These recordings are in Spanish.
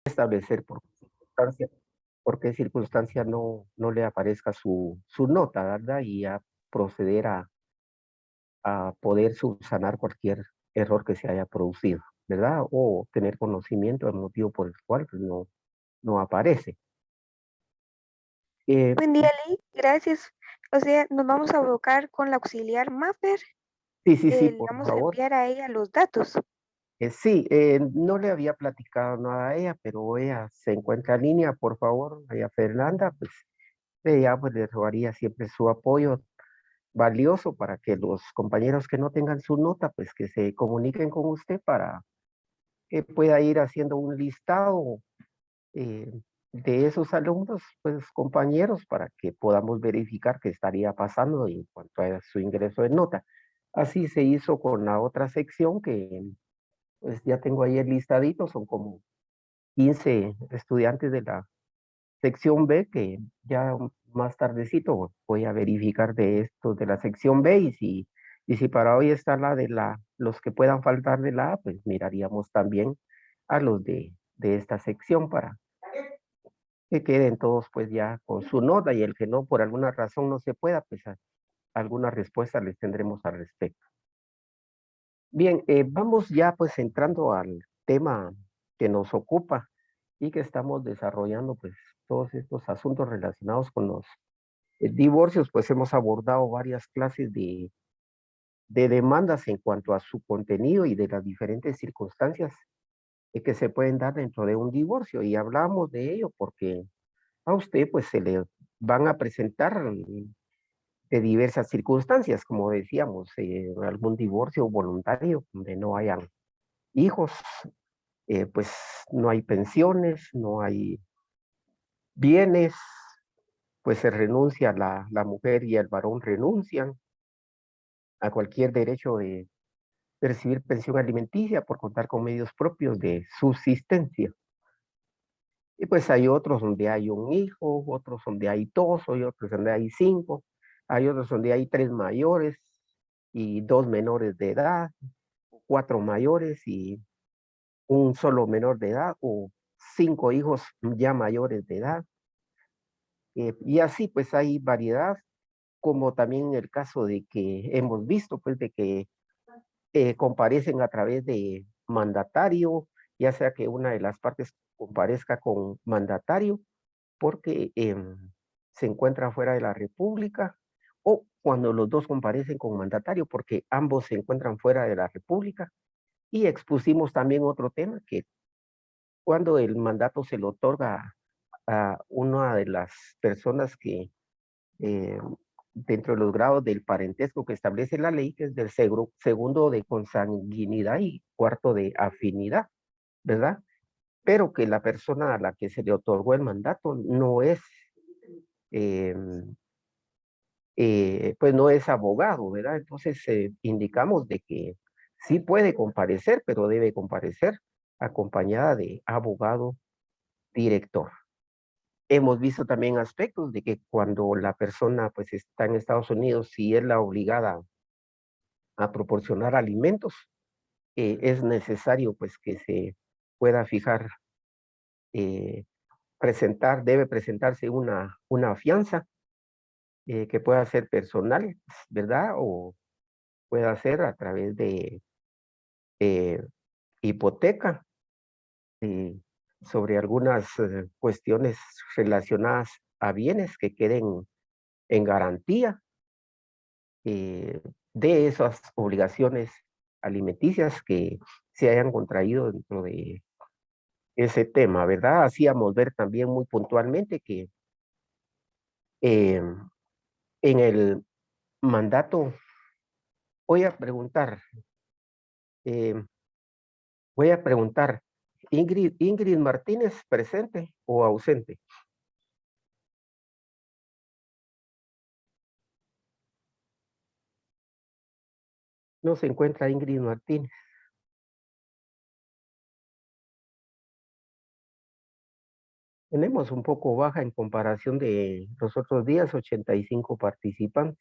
establecer por qué circunstancia no le aparezca su nota, ¿verdad? Y a proceder a poder subsanar cualquier error que se haya producido, ¿verdad? O tener conocimiento del motivo por el cual pues, no aparece. Eh, Buen día, Lee. Gracias. O sea, nos vamos a abocar con la auxiliar Mapper. sí, Le por vamos a favor. enviar a ella los datos. Sí, no le había platicado nada a ella, pero ella se encuentra en línea, por favor, ella Fernanda, pues ella pues le rogaría siempre su apoyo valioso para que los compañeros que no tengan su nota, pues que se comuniquen con usted para que pueda ir haciendo un listado eh, de esos alumnos, pues compañeros, para que podamos verificar qué estaría pasando en cuanto a su ingreso de nota. Así se hizo con la otra sección que pues ya tengo ahí el listadito, son como 15 estudiantes de la sección B que ya más tardecito voy a verificar de estos de la sección B y si para hoy está la de los que puedan faltar de la A, pues miraríamos también a los de esta sección para que queden todos pues ya con su nota y el que no por alguna razón no se pueda, pues alguna respuesta les tendremos al respecto. Bien, vamos ya pues entrando al tema que nos ocupa y que estamos desarrollando pues todos estos asuntos relacionados con los divorcios, pues hemos abordado varias clases de demandas en cuanto a su contenido y de las diferentes circunstancias que se pueden dar dentro de un divorcio y hablamos de ello porque a usted pues se le van a presentar de diversas circunstancias, como decíamos, algún divorcio voluntario donde no hayan hijos, pues no hay pensiones, no hay bienes, pues se renuncia, la mujer y el varón renuncian a cualquier derecho de recibir pensión alimenticia por contar con medios propios de subsistencia. Y pues hay otros donde hay un hijo, otros donde hay dos, hay otros donde hay cinco, hay otros donde hay tres mayores y dos menores de edad, cuatro mayores y un solo menor de edad, o cinco hijos ya mayores de edad. Y así pues hay variedad, como también en el caso de que hemos visto, pues de que comparecen a través de mandatario, ya sea que una de las partes comparezca con mandatario porque se encuentra fuera de la República, o cuando los dos comparecen con mandatario porque ambos se encuentran fuera de la República. Y expusimos también otro tema, que cuando el mandato se le otorga a una de las personas que eh, dentro de los grados del parentesco que establece la ley, que es del segundo de consanguinidad y cuarto de afinidad, ¿verdad? Pero que la persona a la que se le otorgó el mandato no es, eh, pues no es abogado, ¿verdad? Entonces indicamos de que sí puede comparecer, pero debe comparecer acompañada de abogado director. Hemos visto también aspectos de que cuando la persona pues está en Estados Unidos, si es la obligada a proporcionar alimentos, es necesario pues que se pueda fijar, eh, debe presentarse una fianza que pueda ser personal, ¿verdad? O pueda ser a través de eh, hipoteca eh, sobre algunas cuestiones relacionadas a bienes que queden en garantía de esas obligaciones alimenticias que se hayan contraído dentro de ese tema, ¿verdad? Hacíamos ver también muy puntualmente que eh, en el mandato, voy a preguntar, eh, voy a preguntar, Ingrid Martínez, ¿presente o ausente? No se encuentra Ingrid Martínez. Tenemos un poco baja en comparación de los otros días, 85 participantes.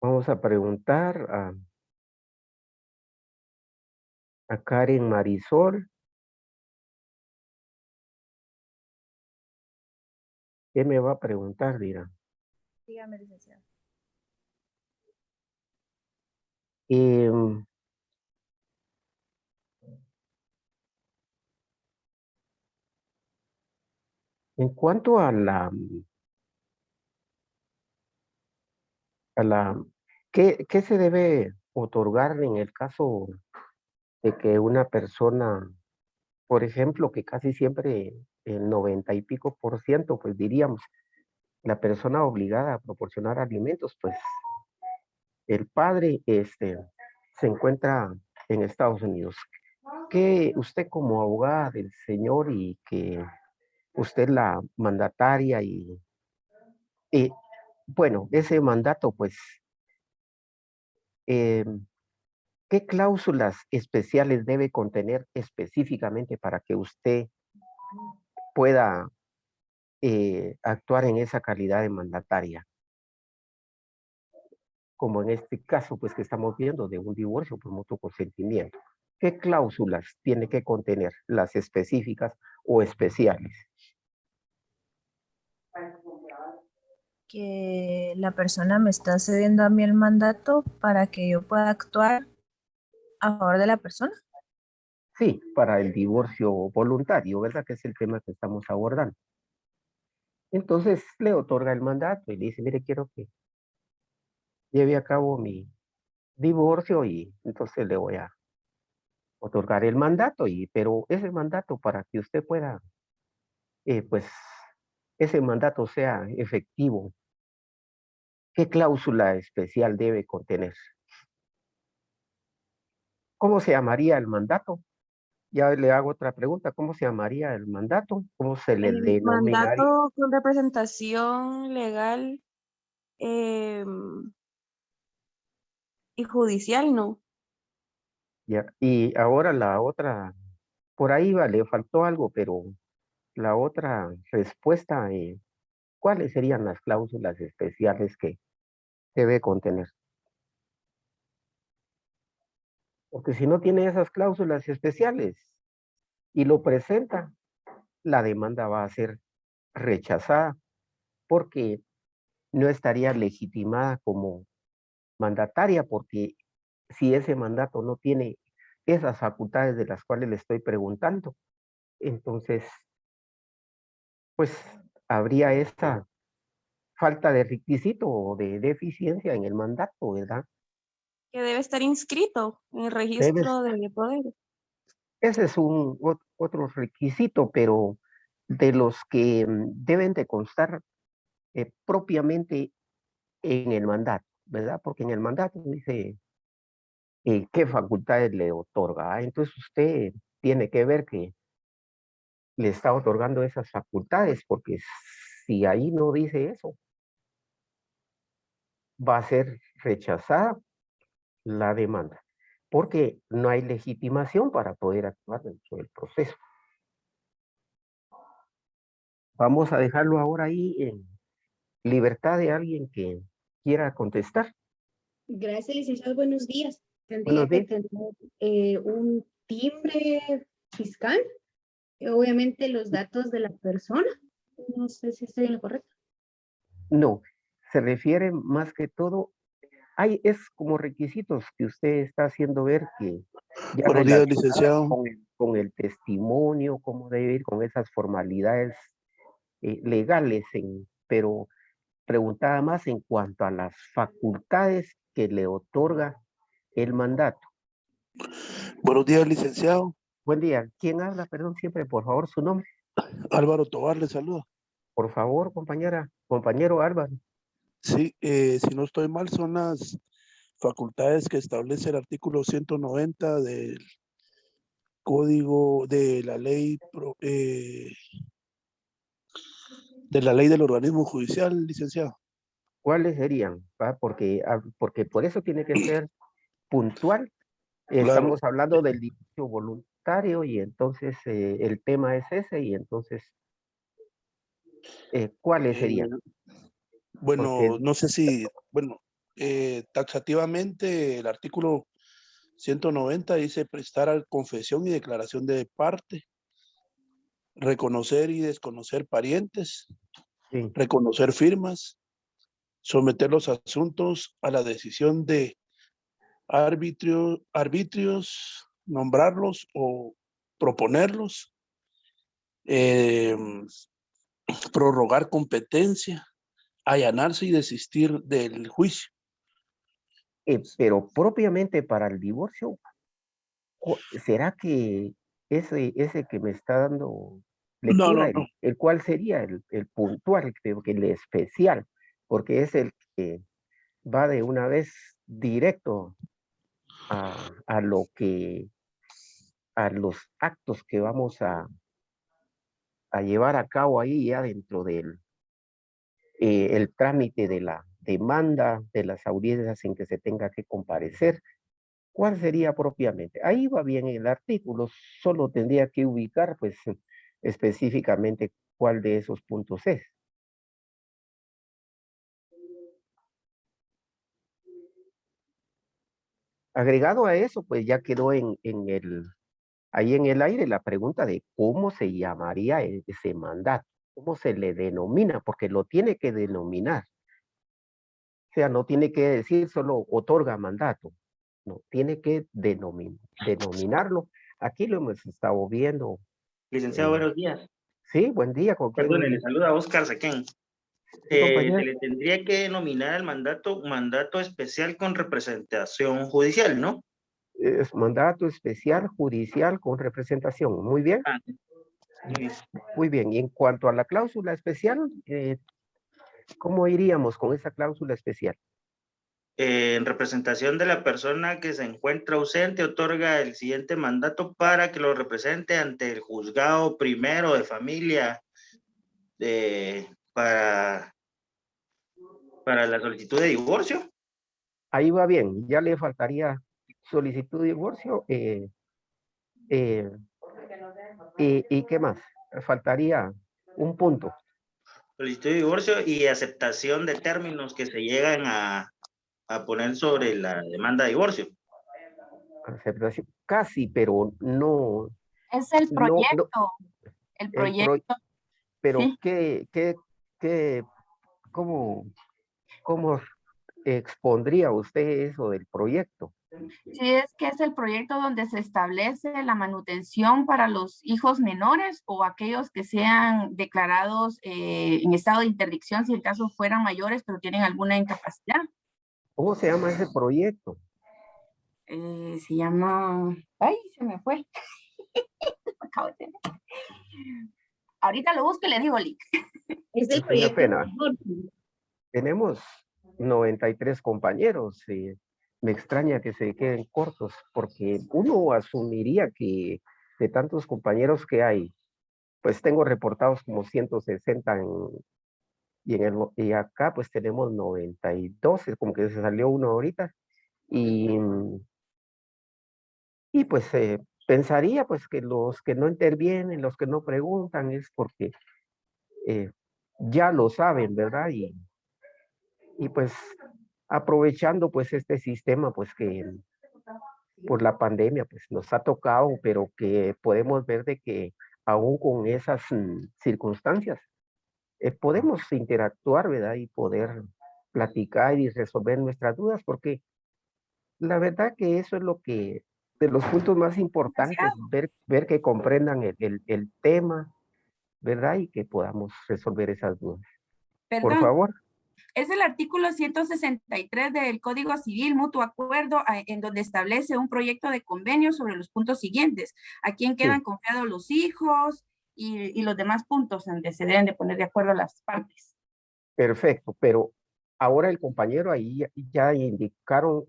Vamos a preguntar a Karen Marisol. ¿Qué me va a preguntar, dirá? Dígame, licenciado. Em, en cuanto a la, ¿qué se debe otorgar en el caso de que una persona, por ejemplo, que casi siempre el 90 y pico por ciento, pues diríamos, la persona obligada a proporcionar alimentos, pues el padre se encuentra en Estados Unidos? Que usted como abogada del señor y que usted la mandataria y bueno, ese mandato, pues, eh, ¿qué cláusulas especiales debe contener específicamente para que usted pueda actuar en esa calidad de mandataria? Como en este caso, pues que estamos viendo de un divorcio por mutuo consentimiento. ¿Qué cláusulas tiene que contener, las específicas o especiales? Que la persona me está cediendo a mí el mandato para que yo pueda actuar a favor de la persona. Sí, para el divorcio voluntario, ¿verdad? Que es el tema que estamos abordando. Entonces le otorga el mandato y le dice, mire, quiero que lleve a cabo mi divorcio y entonces le voy a otorgar el mandato, pero ese mandato para que usted pueda, pues, ese mandato sea efectivo, ¿qué cláusula especial debe contener? ¿Cómo se llamaría el mandato? Ya le hago otra pregunta, ¿cómo se llamaría el mandato? ¿Cómo se le denominaría? Mandato con representación legal y judicial, ¿no? Ya, y ahora la otra, por ahí va, le faltó algo, pero la otra respuesta, ¿cuáles serían las cláusulas especiales que debe contener? Porque si no tiene esas cláusulas especiales y lo presenta, la demanda va a ser rechazada porque no estaría legitimada como mandataria, porque si ese mandato no tiene esas facultades de las cuales le estoy preguntando, entonces, pues habría esta falta de requisito o de deficiencia en el mandato, ¿verdad? Que debe estar inscrito en el Debes, registro de poderes. ese es otro requisito, pero de los que deben de constar propiamente en el mandato, ¿verdad? Porque en el mandato dice qué facultades le otorga. Entonces usted tiene que ver que le está otorgando esas facultades, porque si ahí no dice eso, va a ser rechazada la demanda, porque no hay legitimación para poder actuar dentro del proceso. Vamos a dejarlo ahora ahí en libertad de alguien que quiera contestar. Gracias, licenciado. Buenos días. Buenos Tendría que días. tener un timbre fiscal, obviamente los datos de la persona. No sé si estoy en lo correcto. No, se refiere más que todo, es como requisitos que usted está haciendo ver que ya Buenos días, relacionadas licenciado. con el testimonio, cómo debe ir con esas formalidades legales, pero preguntaba más en cuanto a las facultades que le otorga el mandato. Buenos días, licenciado. Buen día. ¿Quién habla? Perdón, siempre, por favor, su nombre. Álvaro Tobar le saluda. Por favor, compañero Álvaro. Sí, si no estoy mal, son las facultades que establece el artículo 190 del Código de la Ley del Organismo Judicial, licenciado. ¿Cuáles serían? Porque por eso tiene que ser puntual. Claro. Estamos hablando del divorcio voluntario y entonces el tema es ese y entonces, ¿cuáles serían? Porque Bueno, no sé si, taxativamente el artículo 190 dice prestar confesión y declaración de parte, reconocer y desconocer parientes, Sí. reconocer firmas, someter los asuntos a la decisión de arbitrios, nombrarlos o proponerlos, prorrogar competencia, allanarse y desistir del juicio. Pero propiamente para el divorcio, ¿será que ese que me está dando No, lectura, no. el cuál sería el puntual, creo que el especial, porque es el que va de una vez directo a lo que, a los actos que vamos a llevar a cabo ahí ya dentro del el trámite de la demanda, de las audiencias en que se tenga que comparecer. ¿Cuál sería propiamente? Ahí va bien el artículo, solo tendría que ubicar pues específicamente cuál de esos puntos es. Agregado a eso, pues ya quedó ahí en el aire la pregunta de cómo se llamaría ese mandato, cómo se le denomina, porque lo tiene que denominar. O sea, no tiene que decir solo otorga mandato, no, tiene que denominarlo. Aquí lo hemos estado viendo. Licenciado, buenos días. Sí, buen día, ¿con quién? Perdone, le saluda Oscar Sequén. Sí, compañero. Se le tendría que denominar el mandato especial con representación judicial, ¿no? Es mandato especial judicial con representación. Muy bien. Ah, muy bien. Muy bien. Y en cuanto a la cláusula especial, ¿cómo iríamos con esa cláusula especial? En representación de la persona que se encuentra ausente, otorga el siguiente mandato para que lo represente ante el juzgado primero de familia para la solicitud de divorcio. Ahí va bien. Ya le faltaría solicitud de divorcio. ¿Y qué más? Faltaría un punto. Solicitud de divorcio y aceptación de términos que se llegan a poner sobre la demanda de divorcio. Aceptación. Casi, pero no. Es el No, proyecto. no, El proyecto. pero Sí. ¿cómo expondría usted eso del proyecto? Sí, es que es el proyecto donde se establece la manutención para los hijos menores o aquellos que sean declarados en estado de interdicción si el caso fueran mayores pero tienen alguna incapacidad. ¿Cómo se llama ese proyecto? Se llama... ¡Ay, se me fue! Ahorita lo busco y le digo, Lick. Es el Una proyecto. pena. Tenemos 93 compañeros y me extraña que se queden cortos porque uno asumiría que de tantos compañeros que hay, pues tengo reportados como 160 y acá pues tenemos 92, es como que se salió uno ahorita y pues pensaría pues que los que no intervienen, los que no preguntan es porque ya lo saben, ¿verdad? Y pues aprovechando pues este sistema pues que por la pandemia pues nos ha tocado, pero que podemos ver de que aún con esas circunstancias podemos interactuar, ¿verdad? Y poder platicar y resolver nuestras dudas, porque la verdad que eso es lo que, de los puntos más importantes, ver que comprendan el tema, ¿verdad? Y que podamos resolver esas dudas. Perdón. Por favor. Es el artículo 163 del Código Civil, mutuo acuerdo, en donde establece un proyecto de convenio sobre los puntos siguientes. A quién quedan confiados los hijos y los demás puntos donde se deben de poner de acuerdo las partes. Perfecto, pero ahora el compañero ahí ya indicaron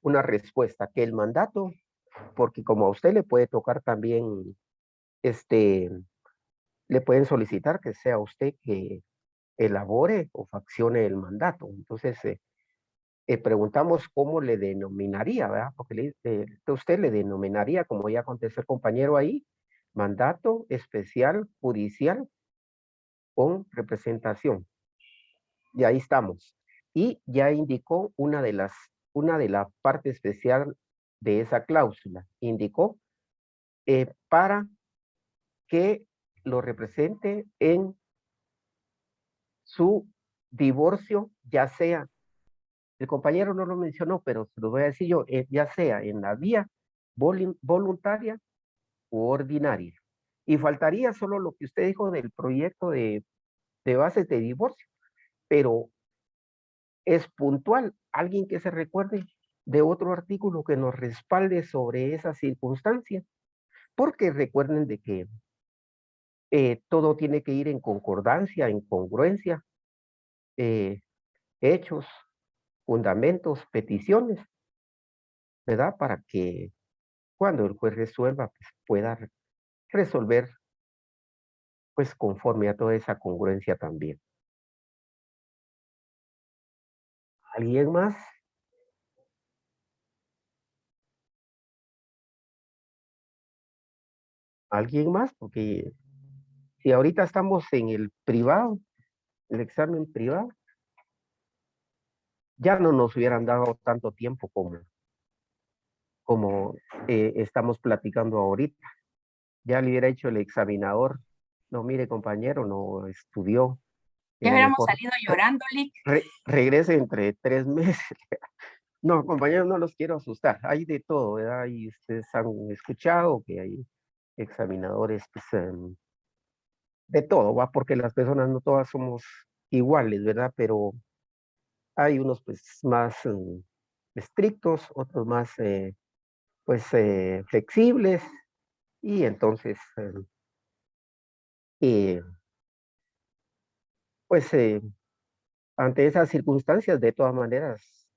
una respuesta, que el mandato, porque como a usted le puede tocar también, le pueden solicitar que sea usted que elabore o faccione el mandato. Entonces, preguntamos cómo le denominaría, ¿verdad? Porque usted le denominaría, como ya contestó el compañero ahí, mandato especial judicial con representación. Y ahí estamos. Y ya indicó una de la parte especial de esa cláusula. Indicó para que lo represente en su divorcio, ya sea, el compañero no lo mencionó, pero se lo voy a decir yo, ya sea en la vía voluntaria u ordinaria. Y faltaría solo lo que usted dijo del proyecto de bases de divorcio, pero es puntual, alguien que se recuerde de otro artículo que nos respalde sobre esa circunstancia, porque recuerden de que todo tiene que ir en concordancia, en congruencia, hechos, fundamentos, peticiones, ¿verdad? Para que cuando el juez resuelva, pues pueda resolver, pues conforme a toda esa congruencia también. ¿Alguien más? ¿Alguien más? Porque si ahorita estamos en el privado, el examen privado, ya no nos hubieran dado tanto tiempo como estamos platicando ahorita. Ya le hubiera hecho el examinador, no, mire compañero, no estudió. Ya hubiéramos Mejor salido llorando, Lick. regrese entre 3 meses. No, compañeros, no los quiero asustar. Hay de todo, ¿verdad? Y ustedes han escuchado que hay examinadores, pues, de todo, ¿va? Porque las personas no todas somos iguales, ¿verdad? Pero hay unos, pues, más estrictos, otros más, pues, flexibles. Y entonces, pues, ante esas circunstancias, de todas maneras,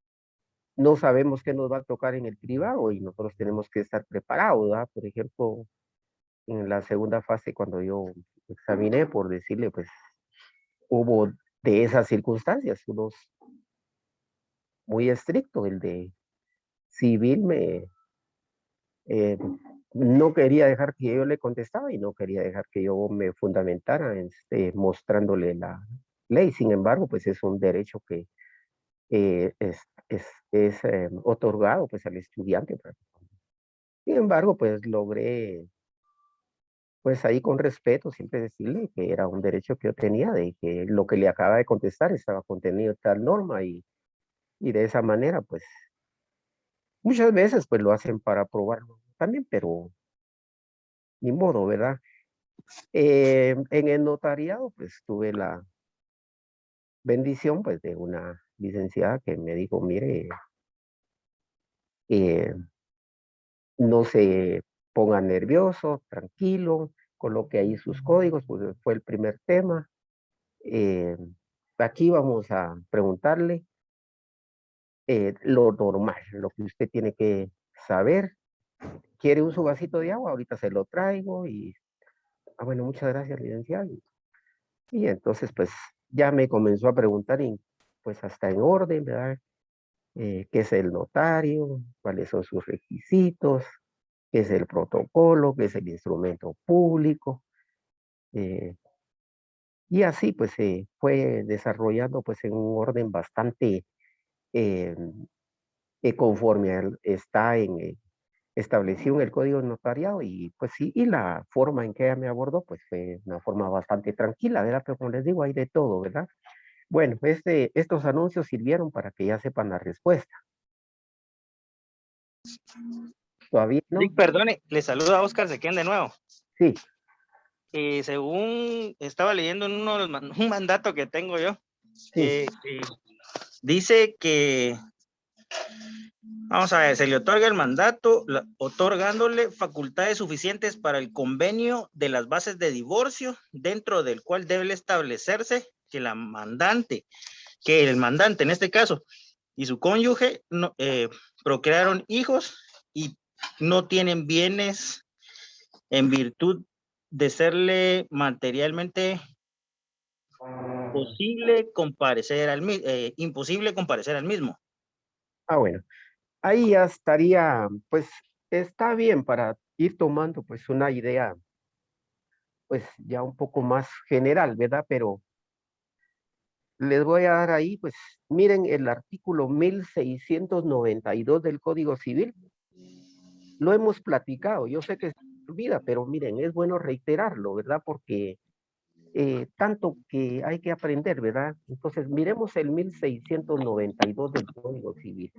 no sabemos qué nos va a tocar en el privado y nosotros tenemos que estar preparados, ¿verdad? Por ejemplo, en la segunda fase, cuando yo examiné, por decirle, pues, hubo de esas circunstancias, unos muy estrictos, el de civil eh, no quería dejar que yo le contestaba y no quería dejar que yo me fundamentara mostrándole la ley. Sin embargo, pues es un derecho que es otorgado pues al estudiante. Sin embargo, pues logré, pues ahí con respeto, siempre decirle que era un derecho que yo tenía, de que lo que le acaba de contestar estaba contenido en tal norma y de esa manera, pues muchas veces pues lo hacen para probarlo también, pero ni modo, ¿verdad? En el notariado, pues tuve la bendición pues de una licenciada que me dijo, mire, eh, no se ponga nervioso, tranquilo, coloque ahí sus códigos, pues fue el primer tema. Aquí vamos a preguntarle lo normal, lo que usted tiene que saber. ¿Quiere un su vasito de agua? Ahorita se lo traigo y, bueno, muchas gracias, licenciado. Y entonces, pues, ya me comenzó a preguntar, y pues hasta en orden, ¿verdad? ¿Qué es el notario? ¿Cuáles son sus requisitos? ¿Qué es el protocolo? ¿Qué es el instrumento público? Eh, y así, pues, se fue desarrollando, pues, en un orden bastante eh, conforme está establecido en el código de notariado y pues sí, y la forma en que ella me abordó pues fue una forma bastante tranquila, ¿verdad? Pero como les digo, hay de todo, ¿verdad? Bueno, estos anuncios sirvieron para que ya sepan la respuesta. ¿Todavía no? Lick, perdone, le saluda a Oscar Sequén de nuevo. Sí. Según estaba leyendo en uno de un mandato que tengo yo, Sí. dice que, vamos a ver, se le otorga el mandato otorgándole facultades suficientes para el convenio de las bases de divorcio, dentro del cual debe establecerse que el mandante en este caso y su cónyuge procrearon hijos y no tienen bienes en virtud de serle materialmente imposible comparecer al mismo. Ah, bueno. Ahí ya estaría, pues, está bien para ir tomando, pues, una idea, pues, ya un poco más general, ¿verdad? Pero les voy a dar ahí, pues, miren el artículo 1692 del Código Civil. Lo hemos platicado, yo sé que se olvida, pero miren, es bueno reiterarlo, ¿verdad? Porque tanto que hay que aprender, ¿verdad? Entonces, miremos el 1692 del Código Civil.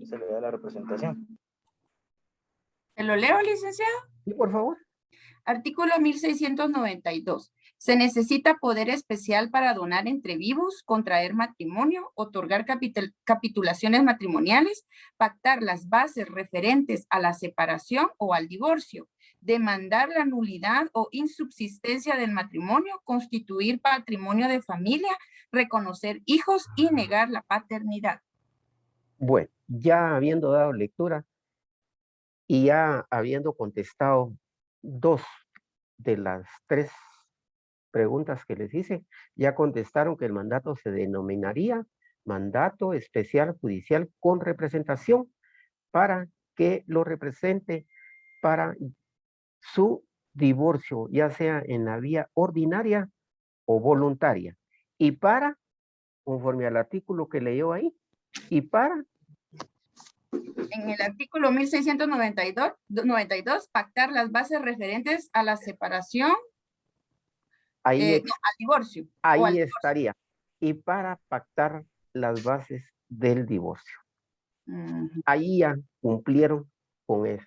Se le da la representación. ¿Se lo leo, licenciado? Sí, por favor. Artículo 1692. Se necesita poder especial para donar entre vivos, contraer matrimonio, otorgar capitulaciones matrimoniales, pactar las bases referentes a la separación o al divorcio, demandar la nulidad o insubsistencia del matrimonio, constituir patrimonio de familia, reconocer hijos y negar la paternidad. Bueno, ya habiendo dado lectura y ya habiendo contestado 2 de las 3 preguntas que les hice, ya contestaron que el mandato se denominaría mandato especial judicial con representación para que lo represente para su divorcio, ya sea en la vía ordinaria o voluntaria. Y para, conforme al artículo que leyó ahí, y para... En el artículo 1692, pactar las bases referentes a la separación, Ahí, no, al divorcio. ahí estaría. Y para pactar las bases del divorcio. Ahí ya cumplieron con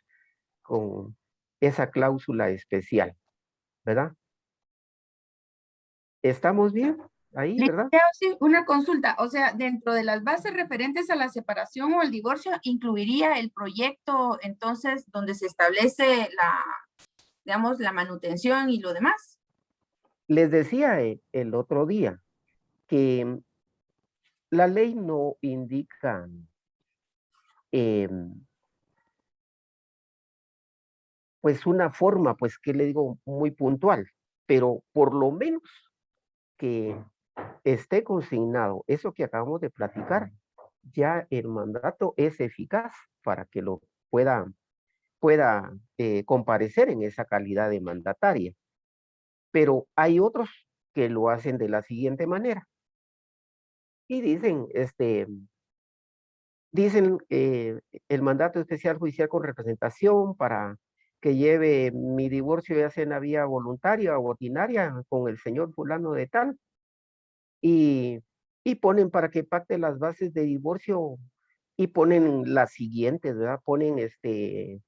esa cláusula especial, ¿verdad? ¿Estamos bien ahí, verdad? Sí, una consulta, o sea, dentro de las bases referentes a la separación o al divorcio, incluiría el proyecto, entonces, donde se establece la, digamos, la manutención y lo demás. Les decía el otro día que la ley no indica pues una forma, pues que le digo, muy puntual, pero por lo menos que esté consignado eso que acabamos de platicar, ya el mandato es eficaz para que lo pueda comparecer en esa calidad de mandataria. Pero hay otros que lo hacen de la siguiente manera. Y dicen, el mandato especial judicial con representación para que lleve mi divorcio ya sea en la vía voluntaria o ordinaria con el señor fulano de tal, y ponen para que pacte las bases de divorcio y ponen las siguientes, ¿verdad? Ponen que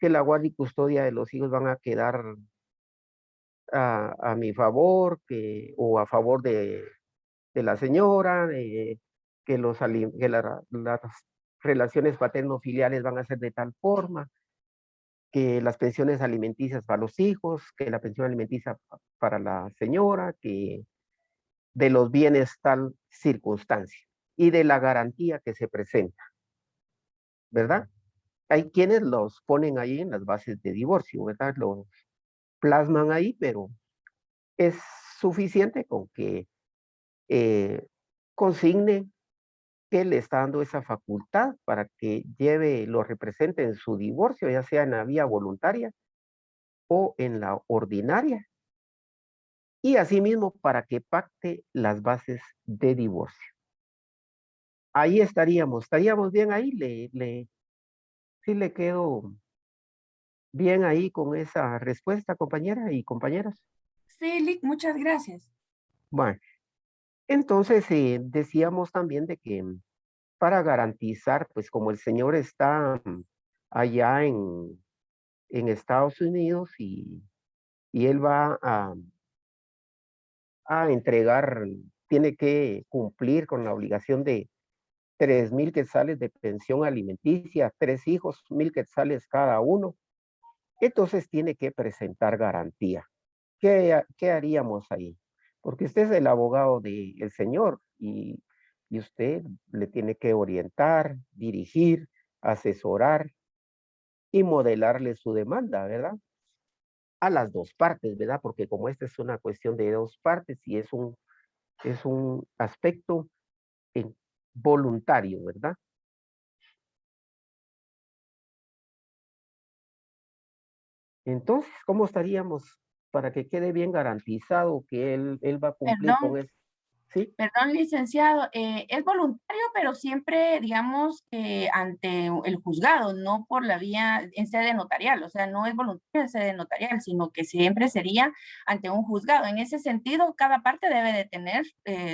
la guardia y custodia de los hijos van a quedar a mi favor, o a favor de la señora, que las relaciones paterno-filiales van a ser de tal forma, que las pensiones alimenticias para los hijos, que la pensión alimenticia para la señora, que de los bienes tal circunstancia y de la garantía que se presenta, ¿verdad? Hay quienes los ponen ahí en las bases de divorcio, ¿verdad? Los plasman ahí, pero es suficiente con que consigne que le está dando esa facultad para que lo represente en su divorcio, ya sea en la vía voluntaria o en la ordinaria, y asimismo para que pacte las bases de divorcio. Ahí estaríamos bien ahí, sí le quedo bien ahí con esa respuesta, compañera y compañeros. Sí, Lick, muchas gracias. Bueno, entonces decíamos también de que para garantizar, pues como el señor está allá en Estados Unidos y él va a entregar, tiene que cumplir con la obligación de 3,000 quetzales de pensión alimenticia, 3 hijos, 1,000 quetzales cada uno. Entonces tiene que presentar garantía. ¿Qué haríamos ahí? Porque usted es el abogado del señor y usted le tiene que orientar, dirigir, asesorar y modelarle su demanda, ¿verdad? A las 2 partes, ¿verdad? Porque como esta es una cuestión de 2 partes y es un aspecto voluntario, ¿verdad? Entonces, ¿cómo estaríamos para que quede bien garantizado que él va a cumplir con eso? ¿sí? Perdón, licenciado, es voluntario, pero siempre, digamos, ante el juzgado, no por la vía en sede notarial, o sea, no es voluntario en sede notarial, sino que siempre sería ante un juzgado. En ese sentido, cada parte debe de tener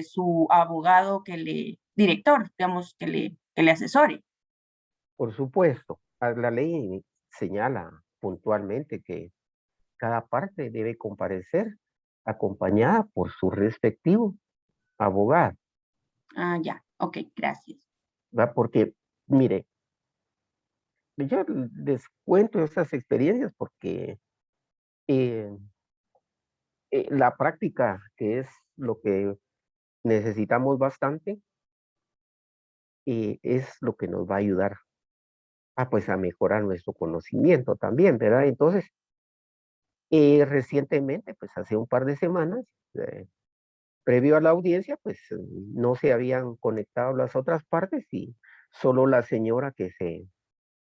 su abogado director, digamos, que le asesore. Por supuesto, la ley señala puntualmente que cada parte debe comparecer acompañada por su respectivo abogado, Ah, ya, ok, gracias. ¿va? Porque, mire, yo les cuento estas experiencias porque eh, la práctica, que es lo que necesitamos bastante, es lo que nos va a ayudar pues, a mejorar nuestro conocimiento también, ¿verdad? Entonces, recientemente, pues hace un par de semanas, eh, previo a la audiencia, pues no se habían conectado las otras partes y solo la señora que se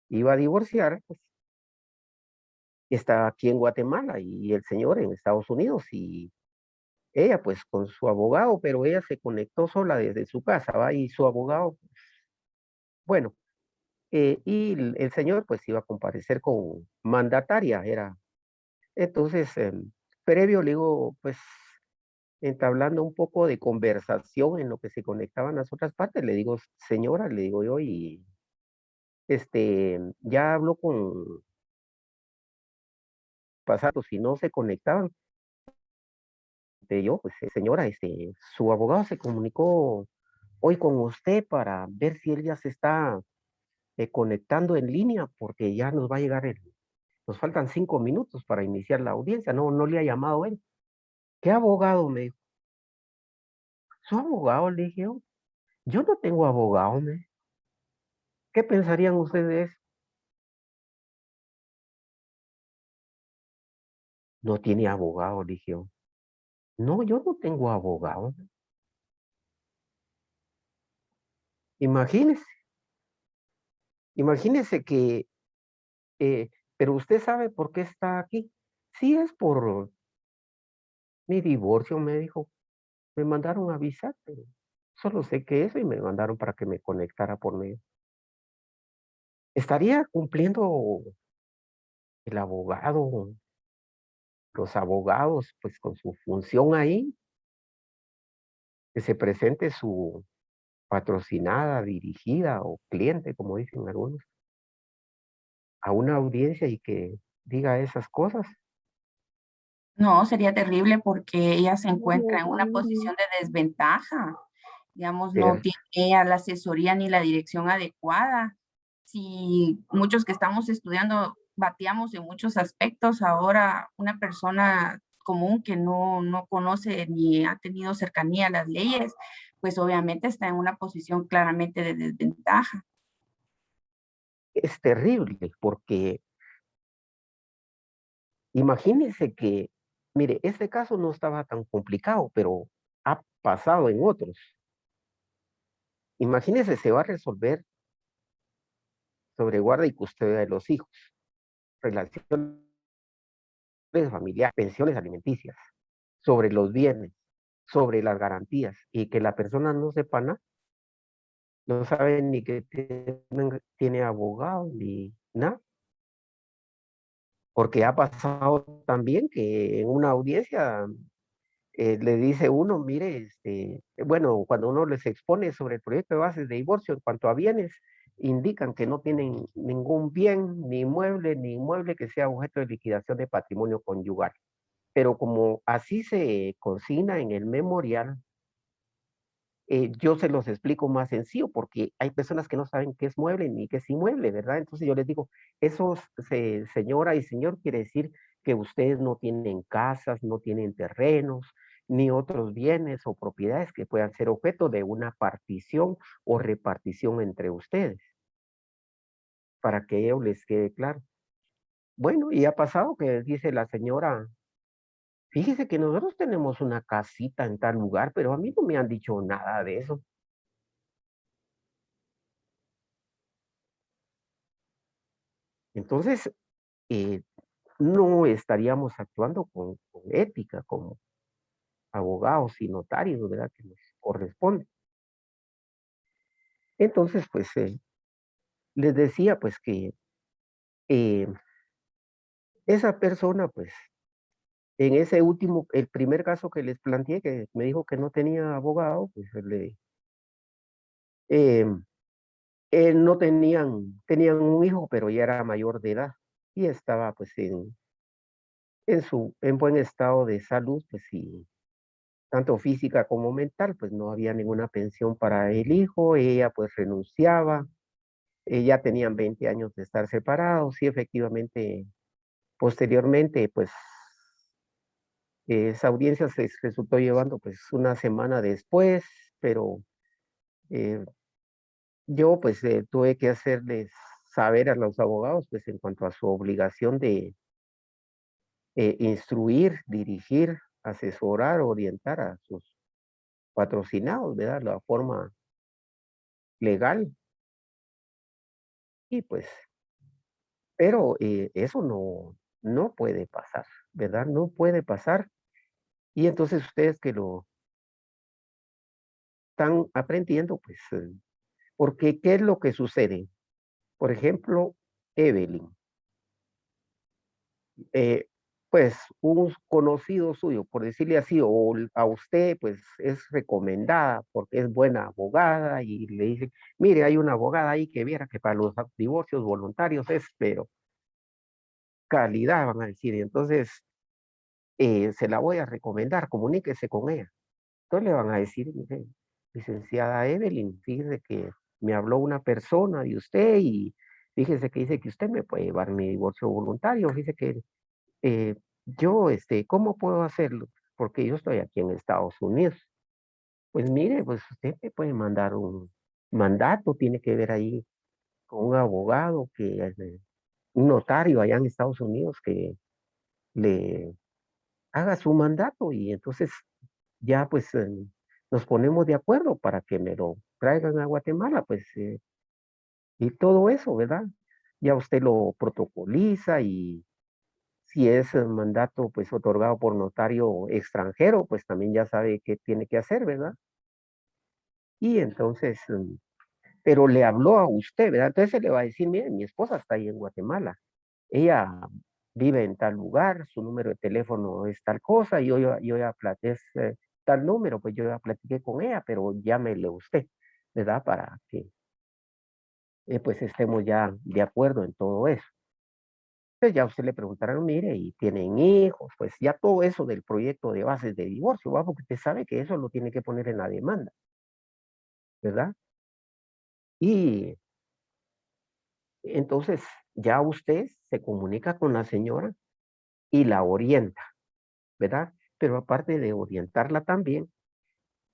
iba a divorciar, pues está aquí en Guatemala y el señor en Estados Unidos y ella pues con su abogado, pero ella se conectó sola desde su casa, ¿va? Y su abogado, bueno, y el señor pues iba a comparecer con mandataria, era. Entonces, previo le digo, pues entablando un poco de conversación en lo que se conectaban las otras partes, le digo, señora, le digo yo, y ya hablo con pasados, si no se conectaban, yo, pues señora, su abogado se comunicó hoy con usted para ver si él ya se está conectando en línea, porque ya nos va a llegar nos faltan 5 minutos para iniciar la audiencia, no le ha llamado él. ¿Qué abogado? Me dijo. ¿Su abogado? Le dije yo no tengo abogado, me. ¿Qué pensarían ustedes de eso? No tiene abogado, le dije yo. No, yo no tengo abogado. Imagínese, imagínese que, pero usted sabe por qué está aquí. Sí, es por mi divorcio, me dijo. Me mandaron a avisar, pero solo sé que eso y me mandaron para que me conectara por medio. Estaría cumpliendo el abogado, los abogados, pues con su función ahí, que se presente su patrocinada, dirigida o cliente, como dicen algunos, a una audiencia y que diga esas cosas. No, sería terrible porque ella se encuentra en una posición de desventaja. Digamos, no Ter- tiene ella la asesoría ni la dirección adecuada. Si muchos que estamos estudiando bateamos en muchos aspectos, ahora una persona común que no conoce ni ha tenido cercanía a las leyes, pues obviamente está en una posición claramente de desventaja. Es terrible porque imagínense que, mire, este caso no estaba tan complicado, pero ha pasado en otros. Imagínense, se va a resolver sobre guarda y custodia de los hijos, relaciones familiares, pensiones alimenticias, sobre los bienes, sobre las garantías, y que la persona no sepa nada, no sabe ni que tiene abogado ni nada, porque ha pasado también que en una audiencia le dice uno, mire, bueno, cuando uno les expone sobre el proyecto de bases de divorcio en cuanto a bienes, indican que no tienen ningún bien, ni inmueble que sea objeto de liquidación de patrimonio conyugal. Pero como así se consigna en el memorial, yo se los explico más sencillo, porque hay personas que no saben qué es mueble ni qué es inmueble, ¿verdad? Entonces yo les digo, eso, señora y señor, quiere decir que ustedes no tienen casas, no tienen terrenos, ni otros bienes o propiedades que puedan ser objeto de una partición o repartición entre ustedes, para que ello les quede claro. Bueno, y ha pasado que dice la señora, fíjese que nosotros tenemos una casita en tal lugar, pero a mí no me han dicho nada de eso. Entonces, eh, no estaríamos actuando con ética como abogados y notarios, ¿verdad? Que nos corresponde. Entonces, pues, les decía, pues, que esa persona, pues, en ese último, el primer caso que les planteé, que me dijo que no tenía abogado, pues, em, no tenían un hijo, pero ya era mayor de edad y estaba, pues, en buen estado de salud, pues, y tanto física como mental, pues, no había ninguna pensión para el hijo, ella, pues, renunciaba, ya tenían 20 años de estar separados y efectivamente, posteriormente, pues, esa audiencia se resultó llevando, pues, una semana después, pero, eh, yo, pues, tuve que hacerles saber a los abogados, pues, en cuanto a su obligación de instruir, dirigir, asesorar, orientar a sus patrocinados, ¿verdad? La forma legal. Y pues, pero eso no puede pasar, ¿verdad? No puede pasar. Y entonces ustedes que lo están aprendiendo, pues, porque ¿qué es lo que sucede? Por ejemplo, Evelyn. eh, pues un conocido suyo, por decirle así, o a usted, pues es recomendada porque es buena abogada y le dice, mire, hay una abogada ahí que viera que para los divorcios voluntarios es, pero calidad, van a decir, y entonces se la voy a recomendar, comuníquese con ella. Entonces le van a decir, mire, licenciada Evelyn, fíjese que me habló una persona de usted y fíjese que dice que usted me puede llevar mi divorcio voluntario, fíjese que yo, ¿cómo puedo hacerlo? Porque yo estoy aquí en Estados Unidos. Pues mire, pues usted me puede mandar un mandato, tiene que ver ahí con un abogado que es un notario allá en Estados Unidos que le haga su mandato y entonces ya pues nos ponemos de acuerdo para que me lo traigan a Guatemala, pues y todo eso, ¿verdad? Ya usted lo protocoliza y si es mandato pues otorgado por notario extranjero, pues también ya sabe qué tiene que hacer, ¿verdad? Y entonces, pero le habló a usted, ¿verdad? Entonces se le va a decir, mire, mi esposa está ahí en Guatemala, ella vive en tal lugar, su número de teléfono es tal cosa, y yo ya platiqué tal número, pues yo ya platiqué con ella, pero llámele usted, ¿verdad? Para que pues estemos ya de acuerdo en todo eso. Entonces ya usted le preguntarán, mire, y tienen hijos, pues ya todo eso del proyecto de bases de divorcio, ¿va? Porque usted sabe que eso lo tiene que poner en la demanda, ¿verdad? Y entonces ya usted se comunica con la señora y la orienta, ¿verdad? Pero aparte de orientarla también,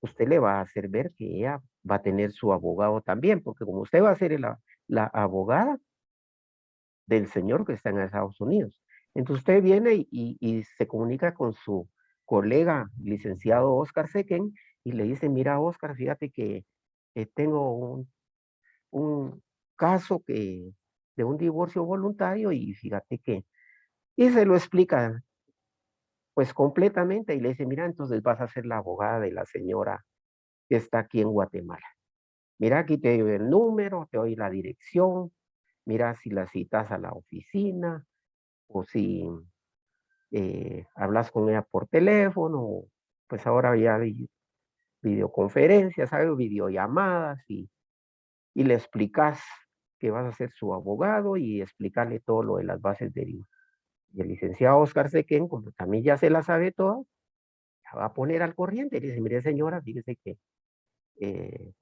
usted le va a hacer ver que ella va a tener su abogado también, porque como usted va a ser la abogada del señor que está en Estados Unidos. Entonces usted viene y se comunica con su colega licenciado Oscar Sequén y le dice, mira Oscar, fíjate que tengo un caso de un divorcio voluntario y fíjate que, y se lo explica pues completamente y le dice, mira, entonces vas a ser la abogada de la señora que está aquí en Guatemala. Mira, aquí te doy el número, te doy la dirección, mira si la citas a la oficina o si hablas con ella por teléfono, pues ahora ya hay videoconferencias, ¿sabes? Videollamadas y le explicas que vas a ser su abogado y explicarle todo lo de las bases de divorcio. Y el licenciado Oscar Sequén, como también ya se la sabe toda, la va a poner al corriente y le dice, mire señora, fíjese que eh,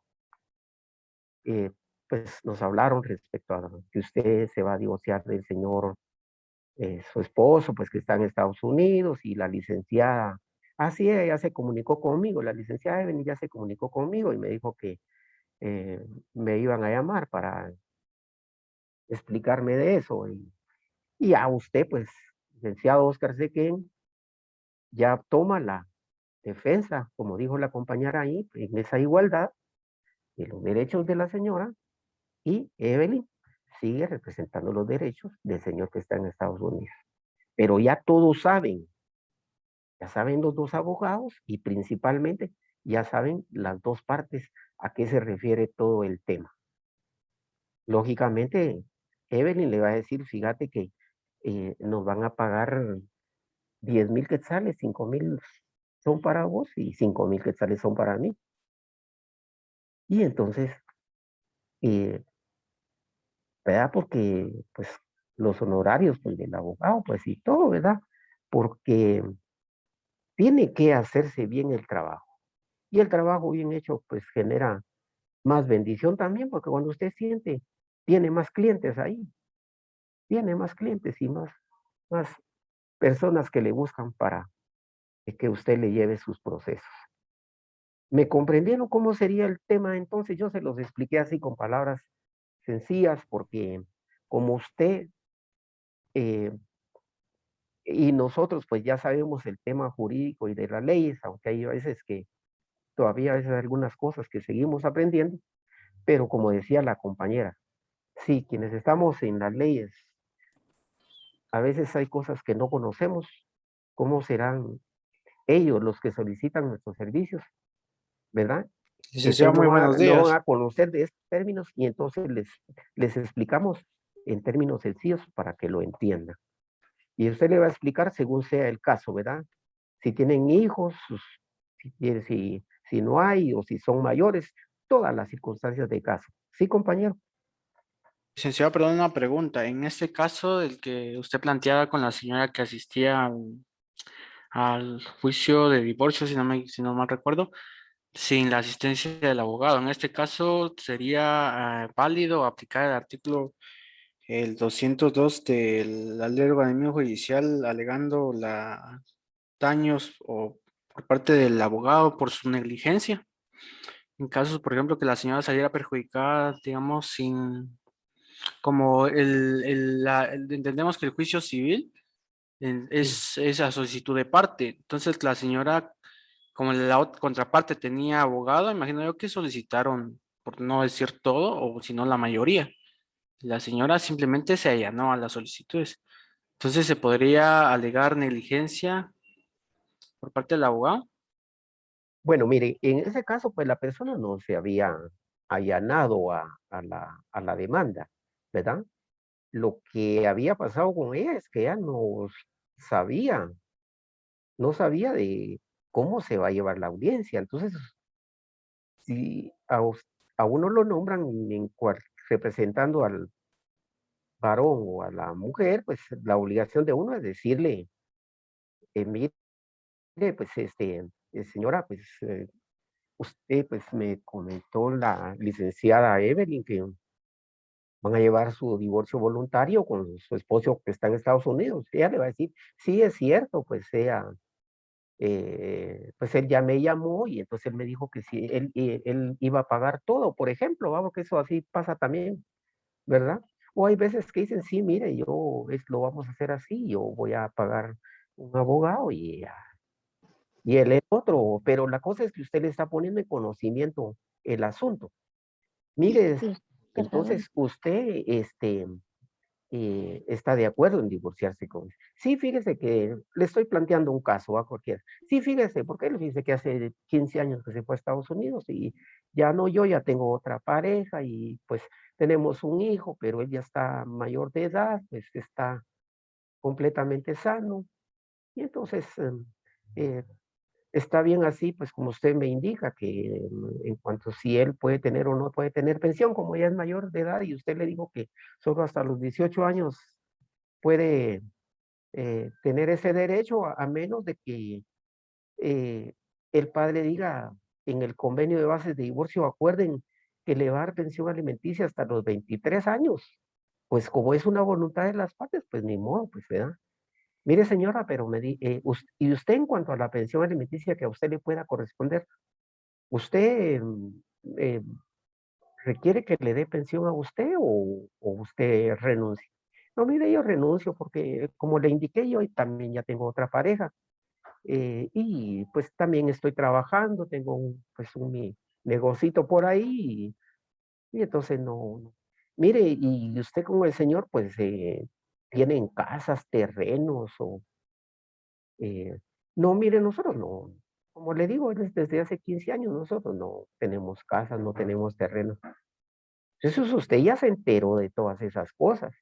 eh, pues nos hablaron respecto a que usted se va a divorciar del señor, su esposo, pues que está en Estados Unidos y la licenciada, así ella se comunicó conmigo, la licenciada Evelyn ya se comunicó conmigo y me dijo que me iban a llamar para explicarme de eso. Y a usted, pues, licenciado Oscar Sequén, ya toma la defensa, como dijo la compañera ahí, en esa igualdad de los derechos de la señora y Evelyn sigue representando los derechos del señor que está en Estados Unidos. Pero ya todos saben, ya saben los dos abogados y principalmente ya saben las dos partes a qué se refiere todo el tema. Lógicamente, Evelyn le va a decir, fíjate que nos van a pagar 10,000 quetzales, 5,000 son para vos y 5,000 quetzales son para mí. Y entonces, ¿verdad? Porque pues los honorarios pues, del abogado, pues y todo, ¿verdad? Porque tiene que hacerse bien el trabajo. Y el trabajo bien hecho pues genera más bendición también, porque cuando usted siente, tiene más clientes ahí, tiene más clientes y más personas que le buscan para que usted le lleve sus procesos. ¿Me comprendieron cómo sería el tema? Entonces yo se los expliqué así con palabras sencillas, porque como usted y nosotros pues ya sabemos el tema jurídico y de las leyes, aunque hay veces que todavía a veces hay algunas cosas que seguimos aprendiendo, pero como decía la compañera, sí, quienes estamos en las leyes, a veces hay cosas que no conocemos, ¿cómo serán ellos los que solicitan nuestros servicios? ¿Verdad? Licenciado, Entonces muy buenos no van días. a conocer de estos términos y entonces les explicamos en términos sencillos para que lo entiendan. Y usted le va a explicar según sea el caso, ¿verdad? Si tienen hijos, si no hay o si son mayores, todas las circunstancias de caso. ¿Sí, compañero? Licenciado, perdón, una pregunta. En este caso, el que usted planteaba con la señora que asistía al juicio de divorcio, si no mal recuerdo, sin la asistencia del abogado, en este caso sería válido aplicar el artículo el 202 de la Ley de Organismo Judicial alegando daños o por parte del abogado por su negligencia. En casos, por ejemplo, que la señora saliera perjudicada, digamos, sin, como entendemos que el juicio civil es a solicitud de parte. Entonces, la señora, como la contraparte tenía abogado, imagino yo que solicitaron, por no decir todo, o si no la mayoría. La señora simplemente se allanó a las solicitudes. Entonces, ¿se podría alegar negligencia por parte del abogado? Bueno, mire, en ese caso, pues la persona no se había allanado a la demanda, ¿verdad? Lo que había pasado con ella es que ella sabía, no sabía de cómo se va a llevar la audiencia. Entonces, si a uno lo nombran representando al varón o a la mujer, pues la obligación de uno es decirle, mire, pues señora, pues usted pues me comentó la licenciada Evelyn que van a llevar su divorcio voluntario con su esposo que está en Estados Unidos. Ella le va a decir, sí, es cierto, pues él ya me llamó y entonces él me dijo que sí, él iba a pagar todo, por ejemplo, vamos, que eso así pasa también, ¿verdad? O hay veces que dicen, sí, mire, lo vamos a hacer así, yo voy a pagar un abogado y él es otro, pero la cosa es que usted le está poniendo en conocimiento el asunto. Mire, Sí, perdón. entonces usted, está de acuerdo en divorciarse con él. Sí, fíjese que le estoy planteando un caso a cualquiera. Sí, fíjese, porque él dice que hace 15 años que se fue a Estados Unidos y ya no, yo ya tengo otra pareja y pues tenemos un hijo, pero él ya está mayor de edad, pues está completamente sano. Y entonces, eh, está bien así, pues como usted me indica, que en cuanto si él puede tener o no puede tener pensión, como ya es mayor de edad y usted le dijo que solo hasta los 18 años puede tener ese derecho a menos de que el padre diga en el convenio de bases de divorcio, acuerden que le va a dar pensión alimenticia hasta los 23 años. Pues como es una voluntad de las partes, pues ni modo, pues, ¿verdad? Mire, señora, pero y usted en cuanto a la pensión alimenticia que a usted le pueda corresponder, ¿usted eh, requiere que le dé pensión a usted o usted renuncia? No, mire, yo renuncio porque como le indiqué, yo también ya tengo otra pareja y pues también estoy trabajando, tengo mi negocito por ahí y entonces no. Mire, y usted como el señor, pues tienen casas, terrenos o no, mire, nosotros como le digo, desde hace 15 años nosotros no tenemos casas, no tenemos terreno. Entonces usted ya se enteró de todas esas cosas.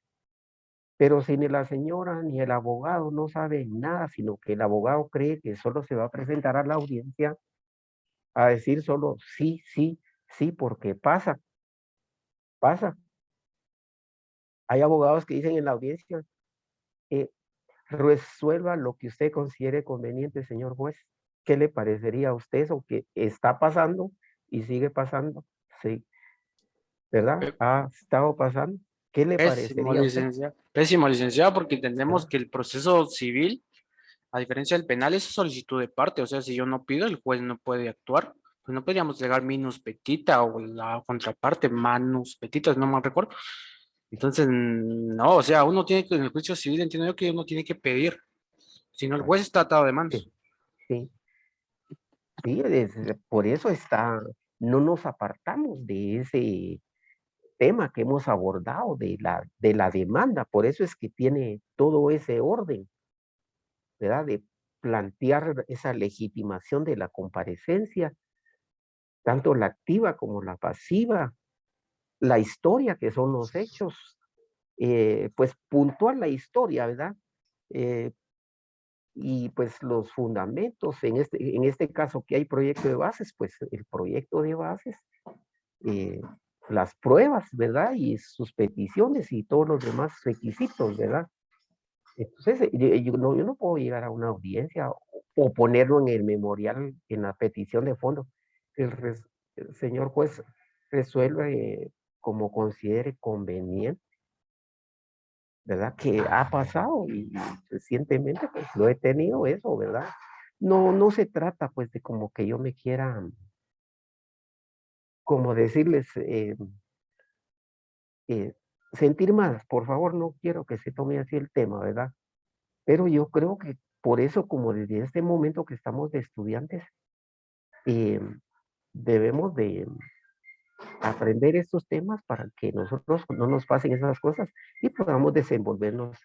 Pero si ni la señora ni el abogado no saben nada, sino que el abogado cree que solo se va a presentar a la audiencia a decir solo sí, sí, sí, porque pasa, pasa. Hay abogados que dicen en la audiencia, resuelva lo que usted considere conveniente, señor juez. ¿Qué le parecería a usted eso que está pasando y sigue pasando? Sí, ¿verdad? Ha estado pasando. ¿Qué le Pésimo, parecería a usted? licenciado. Pésimo, licenciado, porque entendemos ¿Verdad? que el proceso civil, a diferencia del penal, es solicitud de parte. O sea, si yo no pido, el juez no puede actuar. Pues no podríamos llegar minus petita o la contraparte manus petita, no mal recuerdo. Entonces, no, o sea, uno tiene que, en el juicio civil entiendo yo que uno tiene que pedir. Si no, el juez está atado de manos. Sí, sí, por eso no nos apartamos de ese tema que hemos abordado de la demanda. Por eso es que tiene todo ese orden, ¿verdad? De plantear esa legitimación de la comparecencia, tanto la activa como la pasiva, la historia que son los hechos, pues puntual la historia, ¿verdad? Eh, y pues los fundamentos, en este caso que hay proyecto de bases, pues el proyecto de bases, eh, las pruebas, ¿verdad? Y sus peticiones y todos los demás requisitos, ¿verdad? Entonces, yo no puedo llegar a una audiencia o ponerlo en el memorial, en la petición de fondo. El señor juez resuelve como considere conveniente, ¿verdad? Que ha pasado y recientemente pues lo he tenido eso, ¿verdad? No se trata pues de como que yo me quiera, como decirles, eh, sentir más, por favor, no quiero que se tome así el tema, ¿verdad? Pero yo creo que por eso, como desde este momento que estamos de estudiantes, eh, debemos de aprender estos temas para que nosotros no nos pasen esas cosas y podamos desenvolvernos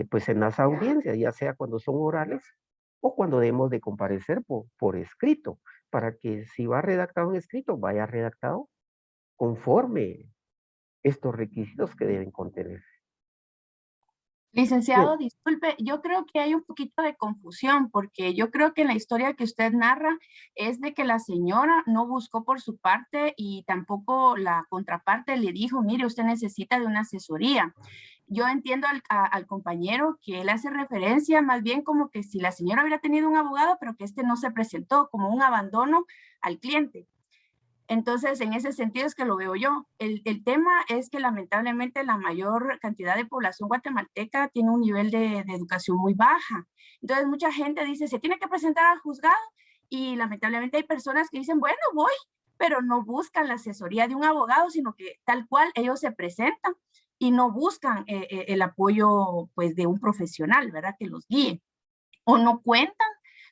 pues en las audiencias, ya sea cuando son orales o cuando debemos de comparecer por escrito, para que si va redactado en escrito, vaya redactado conforme estos requisitos que deben contener. Licenciado, disculpe, yo creo que hay un poquito de confusión porque yo creo que la historia que usted narra es de que la señora no buscó por su parte y tampoco la contraparte le dijo, mire, usted necesita de una asesoría. Yo entiendo al compañero que él hace referencia más bien como que si la señora hubiera tenido un abogado, pero que este no se presentó, como un abandono al cliente. Entonces, en ese sentido es que lo veo yo. El tema es que lamentablemente la mayor cantidad de población guatemalteca tiene un nivel de educación muy baja. Entonces, mucha gente dice, se tiene que presentar al juzgado y lamentablemente hay personas que dicen, bueno, voy, pero no buscan la asesoría de un abogado, sino que tal cual ellos se presentan y no buscan el apoyo pues de un profesional, ¿verdad? Que los guíe. O no cuentan